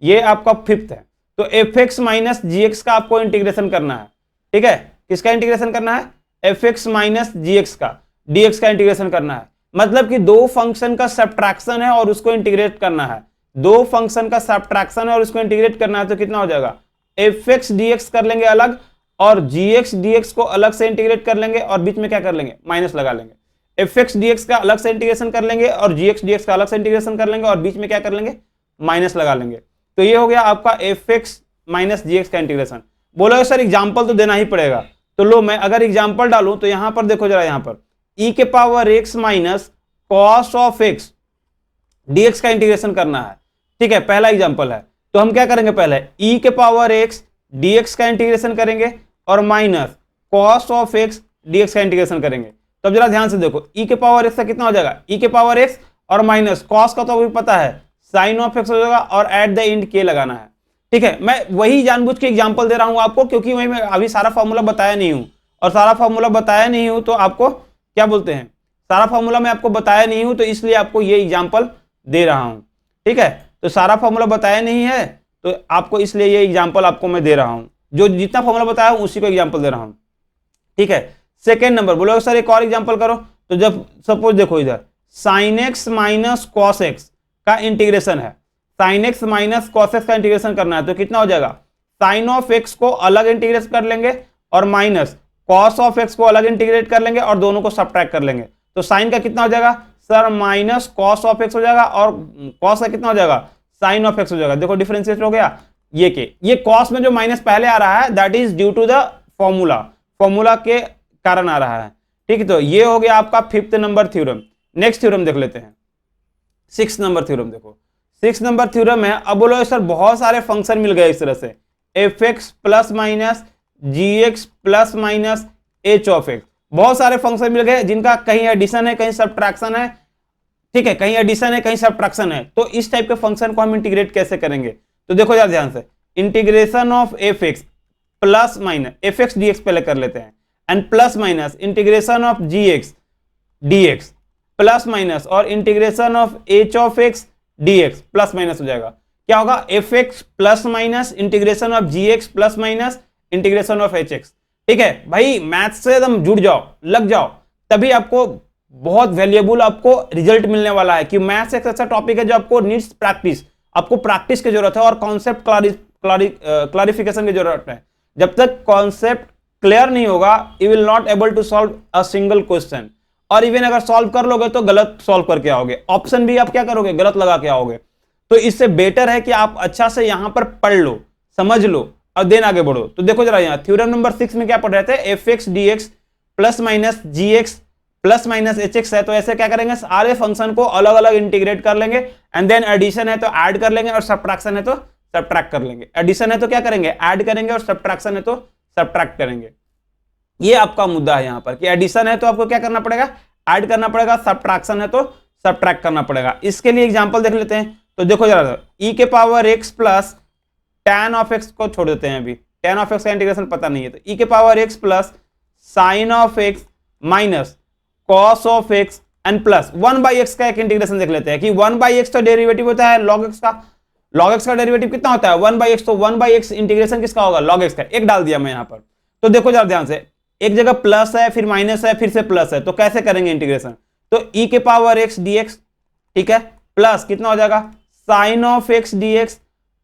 ये आपका फिफ्थ है। तो F x minus g x का आपको इंटीग्रेशन करना है, ठीक है। किसका इंटीग्रेशन करना है, f x minus g x का, डी एक्स का इंटीग्रेशन करना है। मतलब कि दो फंक्शन का सब्ट्रैक्शन है और उसको इंटीग्रेट करना है, दो फंक्शन का सब्ट्रैक्शन है और उसको इंटीग्रेट करना है, तो कितना हो जाएगा, एफ एक्स डी एक्स कर लेंगे अलग, और जी एक्स डी एक्स को अलग से इंटीग्रेट कर लेंगे, और बीच में क्या कर लेंगे, माइनस लगा लेंगे। एफ एक्स डी एक्स का अलग से इंटीग्रेशन कर लेंगे, और जी एक्स डी एक्स का अलग से इंटीग्रेशन कर लेंगे, और बीच में क्या कर लेंगे, माइनस लगा लेंगे। तो ये हो गया आपका F x minus g x का इंटीग्रेशन। बोलो सर एग्जाम्पल तो देना ही पड़ेगा, तो लो मैं अगर एग्जाम्पल डालूं तो यहां पर देखो जरा, यहां पर ई के power x minus cos of x dx का इंटीग्रेशन करना है, ठीक है, पहला एग्जाम्पल है। तो हम क्या करेंगे, पहले ई के पावर एक्स डीएक्स का इंटीग्रेशन करेंगे और minus cos of x dx का इंटीग्रेशन करेंगे। तो जरा ध्यान से देखो, ई के पावर एक्स का कितना हो जाएगा, ई के पावर एक्स और माइनस कॉस का तो अभी पता है साइन ऑफ एक्स हो जाएगा, और एट द एंड के लगाना है, ठीक है। मैं वही जानबूझ के एग्जांपल दे रहा हूं आपको, क्योंकि मैं अभी सारा फॉर्मूला बताया नहीं हूं, और सारा फॉर्मूला बताया नहीं हूं तो आपको क्या बोलते हैं, सारा फॉर्मूला मैं आपको बताया नहीं हूं तो इसलिए आपको ये एग्जाम्पल दे रहा हूं, ठीक है। तो सारा फॉर्मूला बताया नहीं है तो आपको इसलिए ये एग्जाम्पल आपको मैं दे रहा हूं, जो जितना फॉर्मूला बताया हूं उसी को एग्जाम्पल दे रहा हूं, ठीक है। सेकेंड नंबर बोलोगे सर एक और एग्जाम्पल करो, तो जब सपोज देखो इधर sine x minus cos x का इंटीग्रेशन है, sine x minus cos x का इंटीग्रेशन करना है तो कितना हो जाएगा, साइन ऑफ एक्स को अलग इंटीग्रेट कर लेंगे और माइनस कॉस ऑफ एक्स को अलग इंटीग्रेट कर लेंगे और दोनों को सब्ट्रैक्ट कर लेंगे, तो साइन का कितना हो जाएगा sir minus cos of x हो जाएगा और कॉस का कितना हो जाएगा साइन ऑफ एक्स हो जाएगा। देखो डिफरेंशिएट हो गया, ये कॉस में जो माइनस पहले आ रहा है that is due to the formula के कारण आ रहा है, ठीक है। तो ये हो गया आपका 5th number theorem. Next theorem देख लेते हैं, 6th नंबर थ्योरम। देखो 6th नंबर थ्योरम है, अब बोलो सर बहुत सारे फंक्शन मिल गए इस तरह से, f x plus minus g x plus minus h of x, बहुत सारे फंक्शन मिल गए जिनका कहीं एडिशन है कहीं सब्ट्रैक्शन है, ठीक है, कहीं एडिशन है कहीं सब्ट्रैक्शन है। तो इस टाइप के फंक्शन को हम इंटीग्रेट कैसे करेंगे, तो देखो यार ध्यान से, integration of f x plus minus f x d x पहले कर लेते हैं, and plus minus integration of g x d x plus minus और integration of h of x d x plus minus हो जाएगा। क्या होगा, f x plus minus integration of g x plus minus integration of h x, ठीक है। भाई maths से एकदम जुड़ जाओ, लग जाओ, तभी आपको बहुत वैल्यूएबल आपको रिजल्ट मिलने वाला है। कि मैथ्स एक ऐसा टॉपिक है जो आपको नीड्स प्रैक्टिस, आपको प्रैक्टिस की जरूरत है और कॉन्सेप्ट क्लैरिफिकेशन की जरूरत है। जब तक कॉन्सेप्ट क्लियर नहीं होगा you will not able to solve a single question, और इवन अगर सॉल्व कर लोगे तो गलत सॉल्व करके आओगे, ऑप्शन भी आप क्या करोगे गलत लगा के आओगे। तो इससे बेटर है कि आप अच्छा से यहां पर पढ़ लो, समझ लो और देन आगे बढ़ो। तो देखो जरा यहाँ थ्योरम नंबर 6 में क्या पढ़ रहे थे, f x d x plus minus g x plus minus h x है, तो ऐसे क्या करेंगे सारे फंक्शन को अलग अलग इंटीग्रेट कर लेंगे, एंड देन एडिशन है तो ऐड कर लेंगे और सब्ट्रैक्शन है तो सब्ट्रैक्ट कर लेंगे। एडिशन है तो क्या करेंगे ऐड करेंगे और सब्ट्रैक्शन है तो सब्ट्रैक्ट करेंगे। ये आपका मुद्दा है यहाँ पर कि एडिशन है तो आपको क्या करना पड़ेगा ऐड करना पड़ेगा, सब्ट्रैक्शन है तो सब्ट्रैक्ट करना पड़ेगा। इसके लिए एग्जांपल देख लेते हैं। तो देखो जरा e के power x plus tan of x को छोड़ देते हैं, अभी tan ऑफ x का इंटीग्रेशन पता नहीं है, तो e के power x plus sign of x minus cos of x and plus 1/x का एक इंटीग्रेशन देख लेते हैं कि 1/x का डेरिवेटिव होता है log x का, log x का डेरिवेटिव कितना होता है 1/x, तो 1/x इंटीग्रेशन किसका होगा log x का, एक डाल दिया मैं यहाँ पर। तो देखो जरा ध्यान से, एक जगह प्लस है फिर माइनस है फिर से प्लस है, तो कैसे करेंगे इंटीग्रेशन, तो e के पावर x dx, ठीक है, प्लस कितना हो जाएगा sine of x dx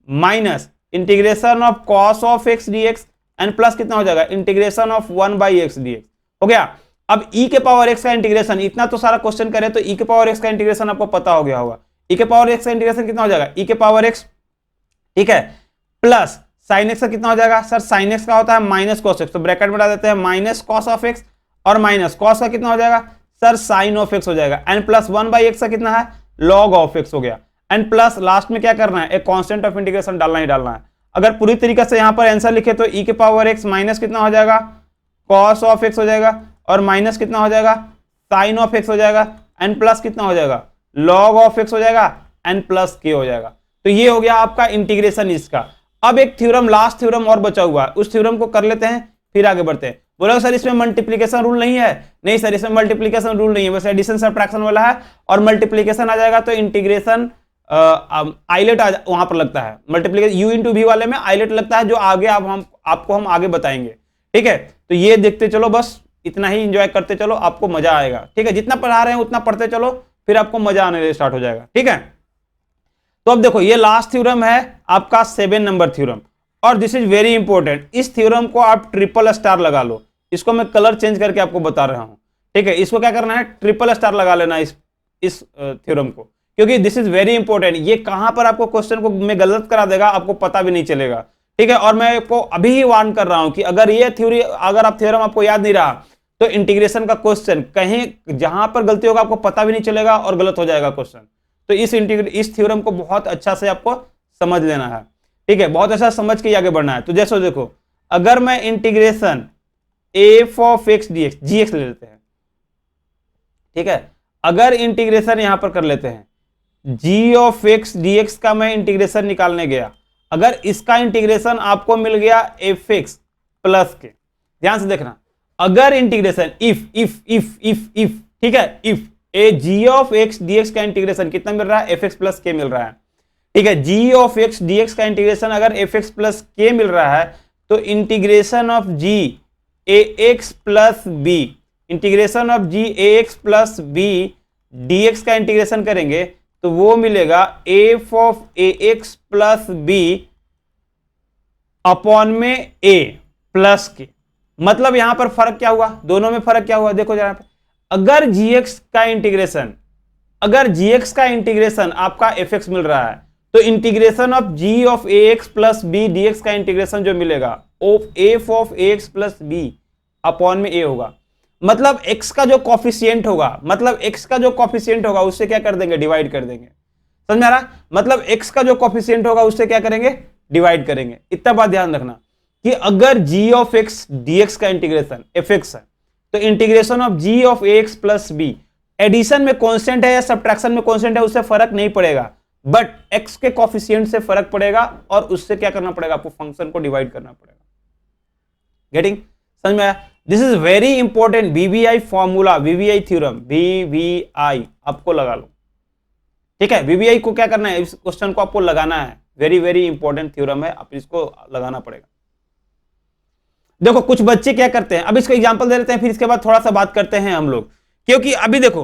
minus integration of cos of x dx and plus कितना हो जाएगा इंटीग्रेशन ऑफ 1/x dx हो गया। अब e के पावर x का इंटीग्रेशन, इतना तो सारा क्वेश्चन करे तो e के पावर x का इंटीग्रेशन आपको पता हो गया होगा। e के पावर x का इंटीग्रेशन कितना हो जाएगा e के पावर x, ठीक है, प्लस साइन एक्स का कितना हो जाएगा सर साइन एक्स का होता है माइनस कॉस एक्स, तो ब्रैकेट में डाल देते हैं माइनस कॉस ऑफ एक्स और माइनस कॉस का कितना हो जाएगा सर साइन ऑफ एक्स हो जाएगा, एंड प्लस 1/x का कितना है लॉग ऑफ एक्स हो गया, एंड प्लस लास्ट में क्या करना है एक कांस्टेंट ऑफ इंटीग्रेशन डालना ही डालना है। अगर पूरी तरीके से यहां पर आंसर लिखे तो e के पावर x माइनस कितना हो जाएगा कॉस ऑफ एक्स हो जाएगा और माइनस कितना हो जाएगा साइन ऑफ एक्स हो जाएगा, एंड प्लस कितना हो जाएगा लॉग ऑफ एक्स हो जाएगा, एंड प्लस के हो जाएगा। तो ये हो गया आपका इंटीग्रेशन इसका। अब एक थ्योरम लास्ट थ्योरम और बचा हुआ है, उस थ्योरम को कर लेते हैं फिर आगे बढ़ते हैं। बोला सर इसमें मल्टीप्लिकेशन रूल नहीं है, नहीं सर इसमें मल्टीप्लिकेशन रूल नहीं है, बस एडिशन सब्ट्रैक्शन वाला है, और मल्टीप्लिकेशन आ जाएगा तो इंटीग्रेशन आइलेट वहां पर लगता है, मल्टीप्लिकेशन यू इंटू वी वाले में आइलेट लगता है, जो आगे आपको हम आगे बताएंगे, ठीक है। तो ये देखते चलो, बस इतना ही एंजॉय करते चलो, आपको मजा आएगा, ठीक है, जितना पढ़ा रहे हैं उतना पढ़ते चलो फिर आपको मजा आने स्टार्ट हो जाएगा, ठीक है। तो अब देखो ये लास्ट थ्योरम है आपका 7 नंबर थ्योरम, और दिस इज वेरी इंपॉर्टेंट। इस थ्योरम को आप ट्रिपल स्टार लगा लो, इसको मैं कलर चेंज करके आपको बता रहा हूं, ठीक है। इसको क्या करना है ट्रिपल स्टार लगा लेना इस थ्योरम को, क्योंकि दिस इज वेरी इंपॉर्टेंट। ये कहां पर आपको क्वेश्चन को में गलत करा देगा आपको पता भी नहीं चलेगा, ठीक है। और मैं आपको अभी ही वार्न कर रहा हूं कि अगर ये थ्योरी अगर आप थ्योरम आपको याद नहीं रहा तो इंटीग्रेशन का क्वेश्चन कहीं जहां पर गलती होगा आपको पता भी नहीं चलेगा और गलत हो जाएगा क्वेश्चन। तो इस थ्योरम को बहुत अच्छा से आपको समझ लेना है, ठीक है, बहुत अच्छा समझ के आगे बढ़ना है। तो जैसे देखो अगर मैं integration f of x d x g x ले लेते हैं, ठीक है, अगर इंटीग्रेशन यहां पर कर लेते हैं जी ऑफ एक्स डी एक्स का मैं इंटीग्रेशन निकालने गया, अगर इसका इंटीग्रेशन आपको मिल गया एफ एक्स प्लस के, ध्यान से देखना, अगर इंटीग्रेशन इफ ठीक है, if a g of x d x का इंटीग्रेशन कितना मिल रहा है, एफ एक्स प्लस के मिल रहा है, ठीक है। G of x d x का इंटीग्रेशन अगर एफ एक्स प्लस के मिल रहा है तो integration of g a x plus b, integration of g a x plus b d x का इंटीग्रेशन करेंगे तो वो मिलेगा f of a x plus b upon में ए प्लस के। मतलब यहां पर फर्क क्या हुआ, दोनों में फर्क क्या हुआ, देखो जरा, अगर gx का इंटीग्रेशन, अगर gx का इंटीग्रेशन आपका fx मिल रहा है तो integration of g of ax plus b dx का इंटीग्रेशन जो मिलेगा f of ax plus b upon में a होगा। मतलब x का जो कॉफिशिएंट होगा, मतलब x का जो कॉफिशिएंट होगा उससे क्या कर देंगे, डिवाइड कर देंगे। समझ में आ रहा, मतलब x का जो कॉफिशिएंट होगा उससे क्या करेंगे, डिवाइड करेंगे। इतना बात ध्यान रखना कि अगर g ऑफ x dx का इंटीग्रेशन fx है तो integration of g of ax plus b addition में कांस्टेंट है या सब्ट्रैक्शन में कांस्टेंट है उससे फर्क नहीं पड़ेगा, बट x के कॉफिशिएंट से फर्क पड़ेगा और उससे क्या करना पड़ेगा, आपको फंक्शन को डिवाइड करना पड़ेगा। गेटिंग, समझ में आया? This is very important VVI formula, VVI theorem, VVI आपको लगा लो, ठीक है। वीवीआई को क्या करना है, इस क्वेश्चन को आपको लगाना है, वेरी वेरी इंपॉर्टेंट थ्योरम है, आप इसको लगाना पड़ेगा। देखो कुछ बच्चे क्या करते हैं, अब इसको एग्जांपल दे देते हैं, फिर इसके बाद थोड़ा सा बात करते हैं हम लोग, क्योंकि अभी देखो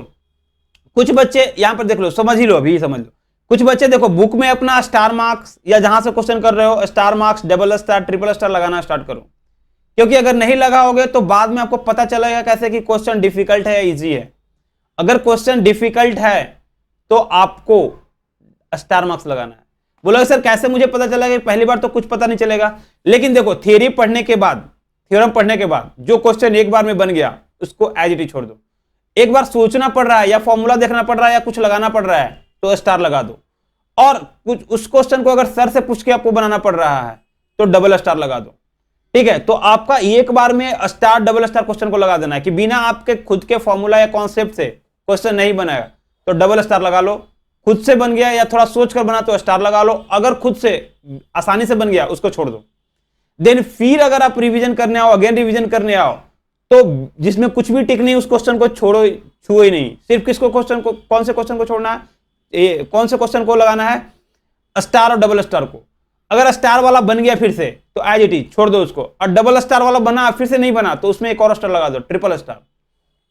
कुछ बच्चे यहां पर देख लो, समझ ही लो, अभी समझ लो। कुछ बच्चे देखो बुक में अपना स्टार मार्क्स या जहां से क्वेश्चन कर रहे हो star marks, double star, triple star लगाना स्टार्ट करो, क्योंकि अगर नहीं लगाओगे तो बाद में आपको पता चलेगा कैसे कि क्वेश्चन डिफिकल्ट है या इजी है। अगर क्वेश्चन डिफिकल्ट है तो आपको स्टार मार्क्स लगाना है। बोलोगे सर कैसे मुझे पता चलेगा, पहली बार तो कुछ पता नहीं चलेगा, लेकिन देखो थियरी पढ़ने के बाद, थ्योरम पढ़ने के बाद जो क्वेश्चन एक बार में बन गया उसको एज इट इज छोड़ दो। एक बार सोचना पड़ रहा है या फॉर्मूला देखना पड़ रहा है या कुछ लगाना पड़ रहा है तो स्टार लगा दो, और कुछ उस क्वेश्चन को अगर सर से पूछ के आपको बनाना पड़ रहा है तो डबल स्टार लगा दो, ठीक है। तो आपका एक बार में स्टार डबल स्टार क्वेश्चन को लगा देना है कि बिना आपके खुद के फॉर्मूला या कॉन्सेप्ट से क्वेश्चन नहीं बनाएगा तो डबल स्टार लगा लो। खुद से बन गया या थोड़ा सोच कर बना तो स्टार लगा लो, अगर खुद से आसानी से बन गया उसको छोड़ दो। देन फिर अगर आप रिवीजन करने आओ, अगेन रिवीजन करने आओ, तो जिसमें कुछ भी टिक नहीं उस क्वेश्चन को छोड़ो, छुओ ही नहीं। सिर्फ किसको क्वेश्चन को, कौन से क्वेश्चन को छोड़ना है, कौन से क्वेश्चन को लगाना है, स्टार और डबल स्टार को। अगर स्टार वाला बन गया फिर से तो एज इट इज छोड़ दो उसको, और डबल स्टार वाला बना फिर से नहीं बना तो उसमें एक और स्टार लगा दो, ट्रिपल स्टार।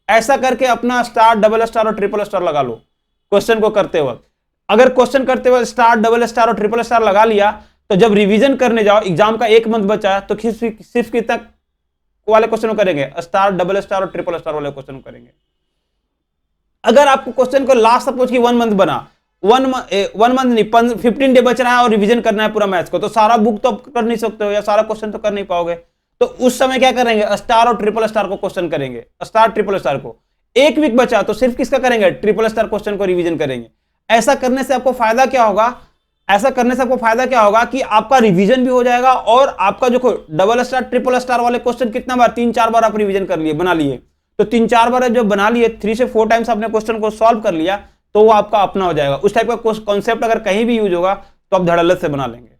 ऐसा करके अपना स्टार डबल स्टार और ट्रिपल स्टार लगा लो क्वेश्चन को करते वक्त। अगर क्वेश्चन करते वक्त स्टार डबल स्टार और ट्रिपल स्टार लगा लिया तो जब रिवीजन करने जाओ, एग्जाम का एक मंथ बचा तो सिर्फ कितना वाले क्वेश्चन करेंगे, स्टार डबल स्टार और ट्रिपल स्टार वाले क्वेश्चन करेंगे। अगर आपको क्वेश्चन को लास्ट सपोज की 1 मंथ बना, 1 मंथ नहीं 15 डे बच रहा है और रिवीजन करना है पूरा मैथ्स को, तो सारा बुक तो कर नहीं सकते हो या सारा क्वेश्चन तो कर नहीं पाओगे, तो उस समय क्या करेंगे, स्टार और ट्रिपल स्टार को क्वेश्चन करेंगे, स्टार ट्रिपल स्टार को। 1 वीक बचा तो सिर्फ किसका करेंगे, ट्रिपल स्टार क्वेश्चन को रिवीजन करेंगे। ऐसा करने से आपको फायदा क्या होगा, ऐसा करने से आपको फायदा क्या होगा कि आपका रिवीजन भी हो जाएगा और आपका जो डबल स्टार ट्रिपल स्टार वाले क्वेश्चन कितना बार, 3-4 बार आप रिवीजन कर लिए, बना लिए, तो 3-4 बार जब बना लिए, 3 से 4 टाइम्स आपने क्वेश्चन को सॉल्व कर लिया तो वो आपका अपना हो जाएगा। उस टाइप का कॉन्सेप्ट अगर कहीं भी यूज होगा तो आप धड़ल्ले से बना लेंगे,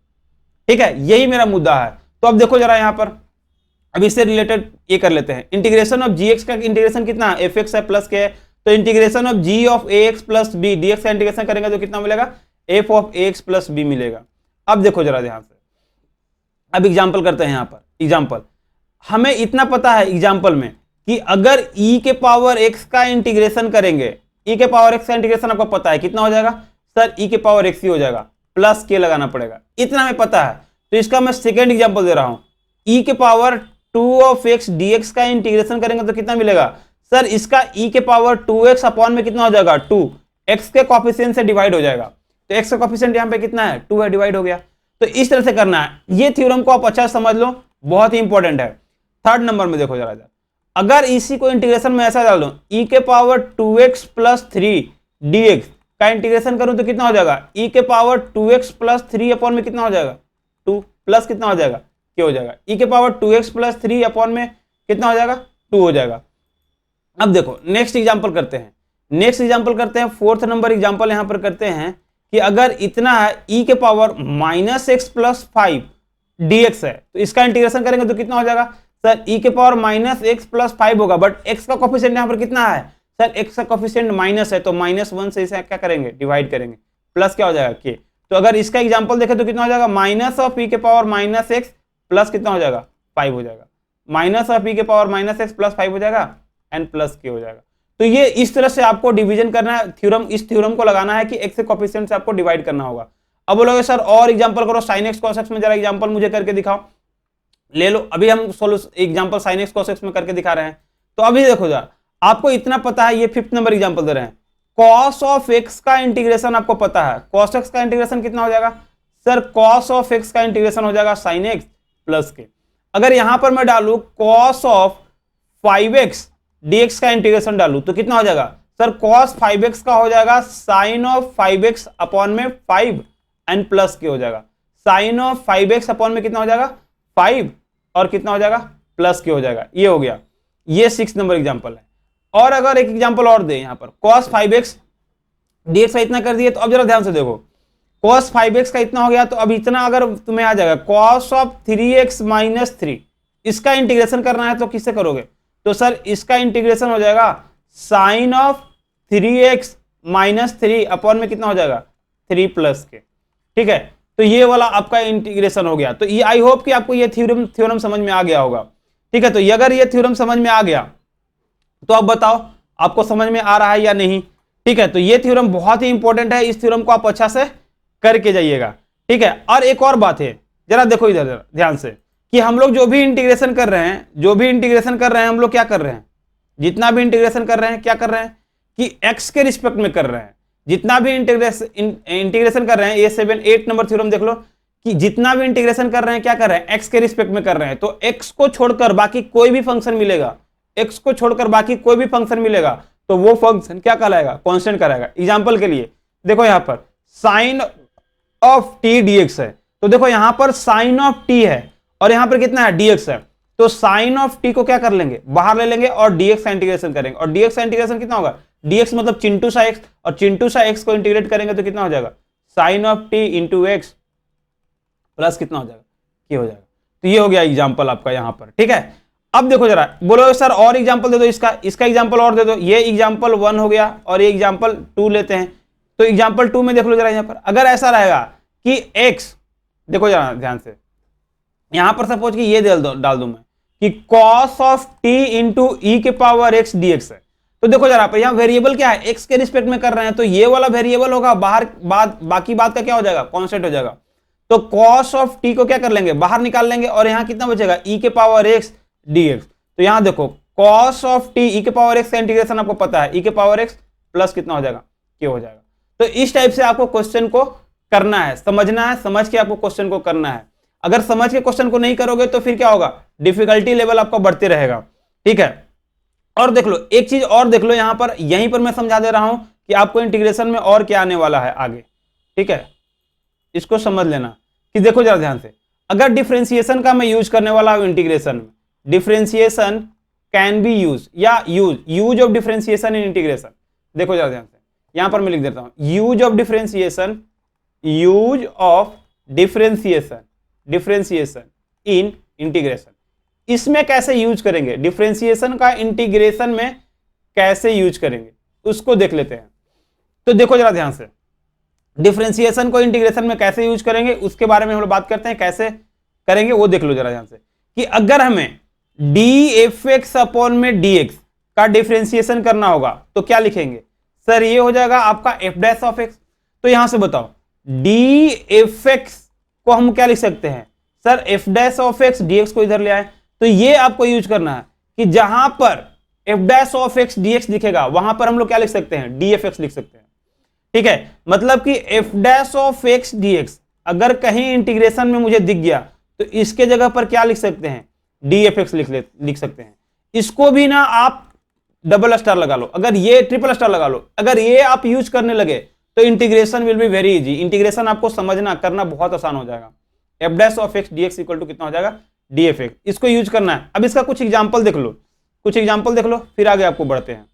ठीक है। यही मेरा मुद्दा है। तो अब देखो जरा यहां पर, अब इससे रिलेटेड ये कर लेते हैं, इंटीग्रेशन ऑफ जी एक्स का इंटीग्रेशन कितना है, एफ एक्स है प्लस के है, तो integration of g of a x plus b d x का इंटीग्रेशन करेंगे तो कितना मिलेगा, f of a x plus b मिलेगा। अब देखो जरा ध्यान से, अब एग्जाम्पल करते हैं। यहां पर एग्जाम्पल, हमें इतना पता है एग्जाम्पल में कि अगर e के पावर x का इंटीग्रेशन करेंगे, e के पावर x का इंटीग्रेशन आपको पता है कितना हो जाएगा, सर e के पावर x ही हो जाएगा, प्लस के लगाना पड़ेगा, इतना हमें पता है। तो इसका मैं सेकेंड एग्जाम्पल दे रहा हूं, e के पावर 2 ऑफ x dx का इंटीग्रेशन करेंगे तो कितना मिलेगा, सर इसका e के पावर 2x अपॉन में कितना हो जाएगा, 2, x के कॉफिशिएंट से डिवाइड हो जाएगा, तो x का कॉफिशिएंट यहाँ पे कितना है, 2 है, डिवाइड हो गया। तो इस तरह से करना है। ये थ्योरम को आप अच्छा समझ लो, बहुत ही इंपॉर्टेंट है। थर्ड नंबर में देखो जरा, अगर इसी को इंटीग्रेशन में ऐसा डाल दो, e के पावर 2x प्लस 3 dx का इंटीग्रेशन करूं तो कितना हो जाएगा, e के पावर 2x प्लस 3 अपॉन में कितना हो जाएगा, 2 प्लस कितना हो जाएगा, क्या हो जाएगा, e के पावर 2x प्लस 3 अपॉन में कितना हो जाएगा, 2 हो जाएगा। अब देखो नेक्स्ट एग्जांपल करते हैं, नेक्स्ट एग्जांपल करते हैं, 4th नंबर एग्जांपल यहां पर करते हैं कि अगर इतना है e के पावर -x प्लस 5 dx है तो इसका इंटीग्रेशन करेंगे तो कितना हो जाएगा, सर e के पावर माइनस एक्स प्लस 5 होगा, बट x का कोफिशिएंट यहाँ पर कितना है सर, x का कोफिशिएंट माइनस है, तो -1 से इसे क्या करेंगे, डिवाइड करेंगे, प्लस क्या हो जाएगा k। तो अगर इसका एग्जांपल देखें तो कितना हो जाएगा, माइनस ऑफ e के पावर माइनस एक्स प्लस कितना हो जाएगा, 5 हो जाएगा, माइनस ऑफ e के पावर माइनस एक्स प्लस 5 हो जाएगा एंड प्लस k हो जाएगा। तो ये इस तरह से आपको डिवीजन करना है, थ्योरम, इस थ्योरम को लगाना है कि x के कोफिशिएंट से आपको डिवाइड करना होगा। अब बोलोगे सर और एग्जांपल करो, sin x cos x में जरा एग्जांपल मुझे करके दिखाओ, ले लो, अभी हम example sin x cos x में करके दिखा रहे हैं। तो अभी देखो जरा, आपको इतना पता है, ये 5th नंबर एग्जांपल दे रहे हैं, cos ऑफ x का इंटीग्रेशन आपको पता है, cos x का इंटीग्रेशन कितना हो जाएगा सर, cos ऑफ x का इंटीग्रेशन हो जाएगा sin x प्लस के। अगर यहां पर मैं डालू cos ऑफ 5x dx का इंटीग्रेशन डालू तो कितना हो जाएगा सर, cos 5x का हो जाएगा sin ऑफ 5x अपॉन में 5 एंड प्लस के हो जाएगा, sin ऑफ 5x अपॉन में कितना हो जाएगा 5 और कितना हो जाएगा प्लस के हो जाएगा। ये हो गया, ये 6 नंबर एग्जांपल है। और अगर एक एग्जांपल और दे, यहां पर cos 5x dx का इतना कर दिए, तो अब जरा ध्यान से देखो, cos 5x का इतना हो गया, तो अब इतना अगर तुम्हें आ जाएगा cos ऑफ 3x माइनस 3, इसका इंटीग्रेशन करना है तो किससे करोगे, तो सर इसका इंटीग्रेशन हो जाएगा sin of 3x minus 3 upon में कितना हो जाएगा 3 प्लस के, ठीक है। तो ये वाला आपका इंटीग्रेशन हो गया। तो ये आई होप कि आपको ये थ्योरम समझ में आ गया होगा, ठीक है। तो अगर ये थ्योरम समझ में आ गया तो अब बताओ आपको समझ में आ रहा है या नहीं, ठीक है। तो ये थ्योरम बहुत ही इंपॉर्टेंट है, इस थ्योरम को आप अच्छा से करके जाइएगा, ठीक है। और एक और बात है, जरा देखो इधर ध्यान से, कि हम लोग जो भी इंटीग्रेशन कर रहे हैं, हम लोग क्या कर रहे हैं, जितना भी इंटीग्रेशन कर रहे हैं क्या कर रहे हैं कि x के रिस्पेक्ट में कर रहे हैं। जितना भी इंटीग्रेशन कर रहे हैं, ये 7-8 नंबर थ्योरम देख लो कि जितना भी इंटीग्रेशन कर रहे हैं क्या कर रहे हैं, x के रिस्पेक्ट में कर रहे हैं। तो x को छोड़कर बाकी कोई भी फंक्शन मिलेगा, x को छोड़कर बाकी कोई भी फंक्शन मिलेगा तो वो फंक्शन क्या कहलाएगा, कांस्टेंट कहलाएगा। एग्जांपल के लिए देखो यहां पर sin ऑफ t dx है, तो देखो यहां पर sin ऑफ t है और यहां पर कितना है dx है, तो sin ऑफ t को क्या कर लेंगे, बाहर ले लेंगे और dx का इंटीग्रेशन करेंगे। और dx का इंटीग्रेशन कितना होगा, dx मतलब चिंटू सा x, और चिंटू सा x को इंटीग्रेट करेंगे तो कितना हो जाएगा, sin of t into x plus कितना हो जाएगा, ये हो जाएगा। तो ये हो गया एग्जाम्पल आपका यहाँ पर, ठीक है। अब देखो जरा, बोलो सर और एग्जाम्पल दे दो, इसका एग्जाम्पल और दे दो। ये एग्जाम्पल 1 हो गया और ये एग्जाम्पल 2 लेते हैं। तो एग्जाम्पल 2 में देख लो जरा, यहाँ पर अगर ऐसा रहेगा कि x, देखो जरा ध्यान से, यहां पर सपोज कि ये डाल दूं मैं कि cos of t into e के पावर x dx है। तो देखो जरा पर यहाँ वेरिएबल क्या है, x के रिस्पेक्ट में कर रहे हैं, तो ये वाला वेरिएबल होगा बाहर, बाकी बात का क्या हो जाएगा, कांस्टेंट हो जाएगा। तो cos ऑफ t को क्या कर लेंगे, बाहर निकाल लेंगे और यहाँ कितना बचेगा, e के पावर x dx। तो यहाँ देखो cos ऑफ t e के पावर x का इंटीग्रेशन आपको पता है, e के पावर x प्लस कितना हो जाएगा, k हो जाएगा। तो इस टाइप से आपको क्वेश्चन को करना है, समझना है, समझ के आपको क्वेश्चन को करना है। अगर समझ के क्वेश्चन को नहीं करोगे तो फिर क्या होगा, डिफिकल्टी लेवल आपका बढ़ते रहेगा, ठीक है। और देख लो एक चीज और देख लो, यहां पर यहीं पर मैं समझा दे रहा हूं कि आपको इंटीग्रेशन में और क्या आने वाला है आगे, ठीक है। इसको समझ लेना कि देखो जरा ध्यान से, अगर डिफरेंशिएशन का मैं यूज करने वाला हूं इंटीग्रेशन में, डिफरेंशिएशन कैन बी यूज या use of differentiation in integration. देखो जरा ध्यान से, यहां पर मैं लिख देता हूं use of differentiation, use of differentiation in integration. इसमें कैसे यूज करेंगे, डिफरेंशिएशन का इंटीग्रेशन में कैसे यूज करेंगे उसको देख लेते हैं। तो देखो जरा ध्यान से, डिफरेंशिएशन को इंटीग्रेशन में कैसे यूज करेंगे उसके बारे में हम लोग बात करते हैं, कैसे करेंगे वो देख लो जरा ध्यान से, कि अगर हमें dfx अपॉन में dx का डिफरेंशिएशन करना होगा तो क्या लिखेंगे सर, ये हो जाएगा आपका f डैश ऑफ x। तो यहां से बताओ dfx को हम क्या लिख सकते हैं sir, f dash of x, dx को इधर ले आए। तो ये आपको यूज करना है कि जहां पर f dash of x dx दिखेगा वहां पर हम लोग क्या लिख सकते हैं, dfx लिख सकते हैं, ठीक है। मतलब कि f dash of x dx अगर कहीं इंटीग्रेशन में मुझे दिख गया तो इसके जगह पर क्या लिख सकते हैं, dfx लिख सकते हैं। इसको भी ना आप डबल स्टार लगा लो, अगर ये ट्रिपल स्टार लगा लो, अगर ये आप यूज करने लगे तो integration will be very easy. Integration आपको समझना करना बहुत आसान हो जाएगा। f dash of x dx equal to कितना हो जाएगा, dfx। इसको यूज करना है। अब इसका कुछ एग्जांपल देख लो, फिर आगे आपको बढ़ते हैं।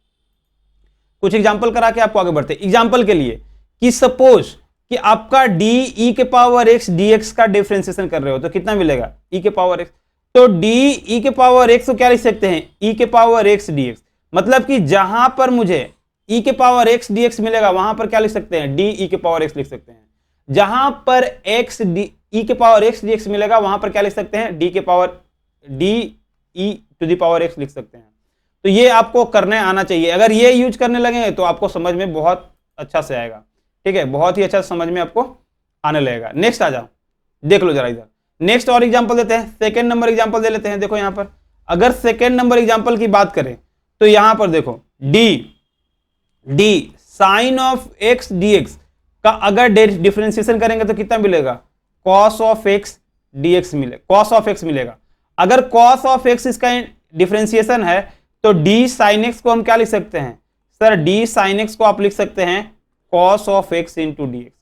कुछ एग्जांपल करा के आपको आगे बढ़ते हैं। एग्जांपल के लिए कि सपोज कि आपका d e के पावर x dx का डिफरेंशिएशन कर रहे हो तो कितना मिलेगा, e के पावर x। तो डी ई के पावर एक्स को क्या लिख सकते हैं, ई के पावर एक्स डी एक्स। मतलब कि जहां पर मुझे ई के पावर एक्स डी एक्स मिलेगा वहां पर क्या लिख सकते हैं, डी ई के पावर एक्स लिख सकते हैं। जहां पर एक्स डी ई के पावर एक्स डी एक्स मिलेगा वहां पर क्या लिख सकते हैं, डी के power d e to the power x लिख सकते हैं। तो ये आपको करने आना चाहिए। अगर ये यूज करने लगेंगे तो आपको समझ में बहुत अच्छा से आएगा। ठीक है, बहुत ही अच्छा समझ में आपको आने लगेगा। नेक्स्ट आ जाओ, देख लो जरा इधर। नेक्स्ट और एग्जांपल देते हैं, सेकंड नंबर एग्जांपल दे लेते हैं। देखो यहां पर अगर सेकंड नंबर एग्जांपल की बात करें तो यहां पर देखो d sine of x d x का अगर डिफरेंशिएशन करेंगे तो कितना मिलेगा, cos of x d x मिलेगा, कॉस ऑफ एक्स मिलेगा। अगर कॉस ऑफ एक्स इसका डिफरेंशिएशन है तो डी साइन एक्स को हम क्या लिख सकते हैं सर, डी साइन एक्स को आप लिख सकते हैं cos of x into D x.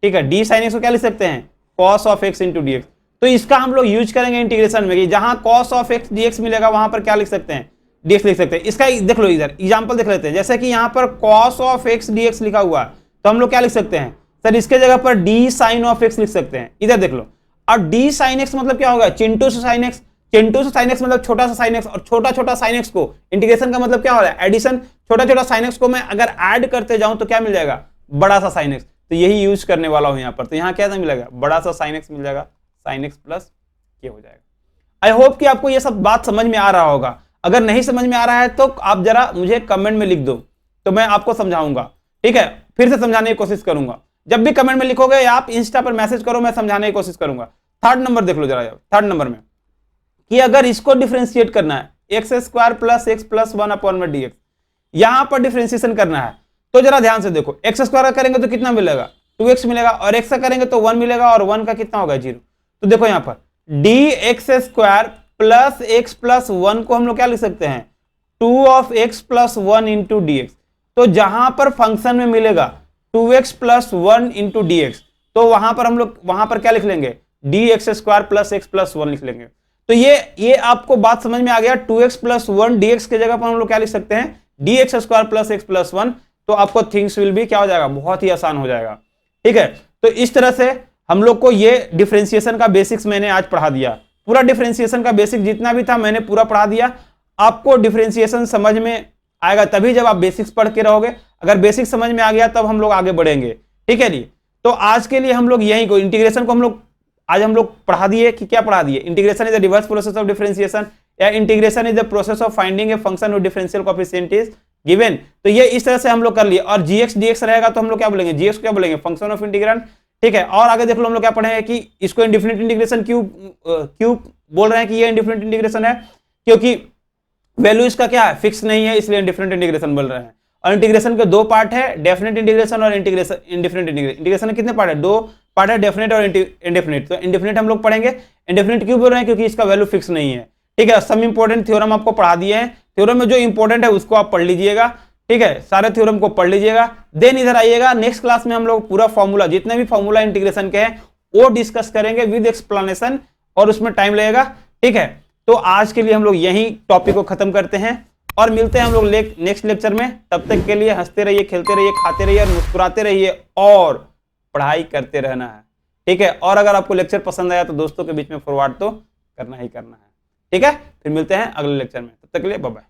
ठीक है, डी साइन एक्स को क्या लिख सकते हैं, cos of x into D x. तो इसका हम लोग यूज करेंगे इंटीग्रेशन में कि जहां cos of x d x मिलेगा वहां पर क्या लिख सकते हैं, डी एक्स लिख सकते हैं। इसका देख लो इधर एग्जांपल देख लेते हैं। जैसे कि यहां पर cos of x d x लिखा हुआ है तो हम लोग क्या लिख सकते हैं सर, इसके जगह पर डी साइन ऑफ एक्स लिख सकते हैं। इधर देख लो, और डी साइन एक्स मतलब क्या होगा, चिंटू से साइन एक्स। चिंटू से साइन एक्स मतलब छोटा सा साइन एक्स, और छोटा छोटा साइन एक्स को इंटीग्रेशन का मतलब क्या हो रहा है, एडिशन। छोटा छोटा साइन एक्स को मैं अगर ऐड करते जाऊं तो क्या मिल जाएगा, बड़ा सा साइन एक्स। तो यही यूज करने वाला हूं यहाँ पर। तो यहाँ क्या मिलेगा, बड़ा सा साइन एक्स मिल जाएगा, साइन एक्स प्लस के हो जाएगा। आई होप कि आपको ये सब बात समझ में आ रहा होगा। अगर नहीं समझ में आ रहा है तो आप जरा मुझे कमेंट में लिख दो तो मैं आपको समझाऊंगा। ठीक है, फिर से समझाने की कोशिश करूंगा। जब भी कमेंट में लिखोगे या आप इंस्टा पर मैसेज करो, मैं समझाने की कोशिश करूंगा। थर्ड नंबर देख लो जरा, थर्ड नंबर में कि अगर इसको डिफरेंशिएट करना है x square plus x plus one upon में डी एक्स, यहां पर डिफरेंशिएशन करना है तो जरा ध्यान से देखो। एक्स स्क्वायर का करेंगे तो कितना मिलेगा, 2x मिलेगा, और एक्स का करेंगे तो 1 मिलेगा, और 1 का कितना होगा, 0। तो देखो यहां पर D x square plus x plus 1 को हम लोग क्या लिख सकते हैं, 2 of x plus 1 into D x. तो जहां पर फंक्शन में मिलेगा 2x plus 1 into D x, तो वहां पर हम लोग वहां पर क्या लिख लेंगे, D x square plus x plus 1 लिख लेंगे। तो ये आपको बात समझ में आ गया। 2x प्लस 1 dx के जगह पर हम लोग क्या लिख सकते हैं, dx square plus x plus 1। तो आपको थिंग्स विल बी क्या हो जाएगा, बहुत ही आसान हो जाएगा। ठीक है, तो इस तरह से हम लोग को ये डिफरेंशिएशन का बेसिक्स मैंने आज पढ़ा दिया। पूरा डिफरेंशिएशन का बेसिक जितना भी था मैंने पूरा पढ़ा दिया। आपको डिफरेंशिएशन समझ में आएगा तभी जब आप बेसिक्स पढ़ के रहोगे। अगर बेसिक समझ में आ गया तब हम लोग आगे बढ़ेंगे। ठीक है जी, तो आज के लिए हम लोग यही को इंटीग्रेशन को हम लोग पढ़ा दिए कि क्या पढ़ा दिए, integration is the reverse process of differentiation, या integration is the process of finding a function with differential coefficient is given. तो ये इस तरह से हम लोग कर लिए। और जीएक्स डीएक्स रहेगा तो हम लोग क्या बोलेंगे, जीएक्स क्या बोलेंगे, फंक्शन ऑफ इंटीग्रेंड। ठीक है, और आगे देख लो हम लोग क्या पढ़े कि इसको इंडिफिनिट इंटीग्रेशन क्यों बोल रहे हैं कि ये इंडिफिनिट इंटीग्रेशन है, क्योंकि वैल्यू इसका क्या है, फिक्स नहीं है, इसलिए इंडिफिनिट इंटीग्रेशन बोल रहे हैं। और इंटीग्रेशन के दो पार्ट है, डेफिनेट इंटीग्रेशन और इंटीग्रेशन इंडिफिनिट इंटीग्रेशन। इंटीग्रेशन के कितने पार्ट है, दो पार्ट है, डेफिनेट और इंडेफिनिट। तो इंडेफिनिट हम लोग पढ़ेंगे। इंडेफिनिट क्यों बोल रहे हैं, क्योंकि इसका वैल्यू फिक्स नहीं है। ठीक है, सब इंपॉर्टेंट थ्योरम आपको पढ़ा दिए हैं। थ्योरम में जो इंपॉर्टेंट है उसको आप पढ़ लीजिएगा। ठीक है, सारे थ्योरम को पढ़ लीजिएगा। देन इधर आइएगा, नेक्स्ट क्लास में हम लोग पूरा फॉर्मूला, जितने भी फॉर्मूला इंटीग्रेशन के हैं वो डिस्कस करेंगे विद एक्सप्लेनेशन, और उसमें टाइम लगेगा। ठीक है, तो आज के लिए हम लोग यही टॉपिक को खत्म करते हैं और मिलते हैं हम लोग नेक्स्ट लेक्चर में। तब तक के लिए हंसते रहिए, खेलते रहिए, खाते रहिए और मुस्कुराते रहिए, और पढ़ाई करते रहना है। ठीक है, और अगर आपको लेक्चर पसंद आया तो दोस्तों के बीच में फॉरवर्ड तो करना ही करना है। ठीक है, फिर मिलते हैं अगले लेक्चर में। तब तक के लिए बाय बाय।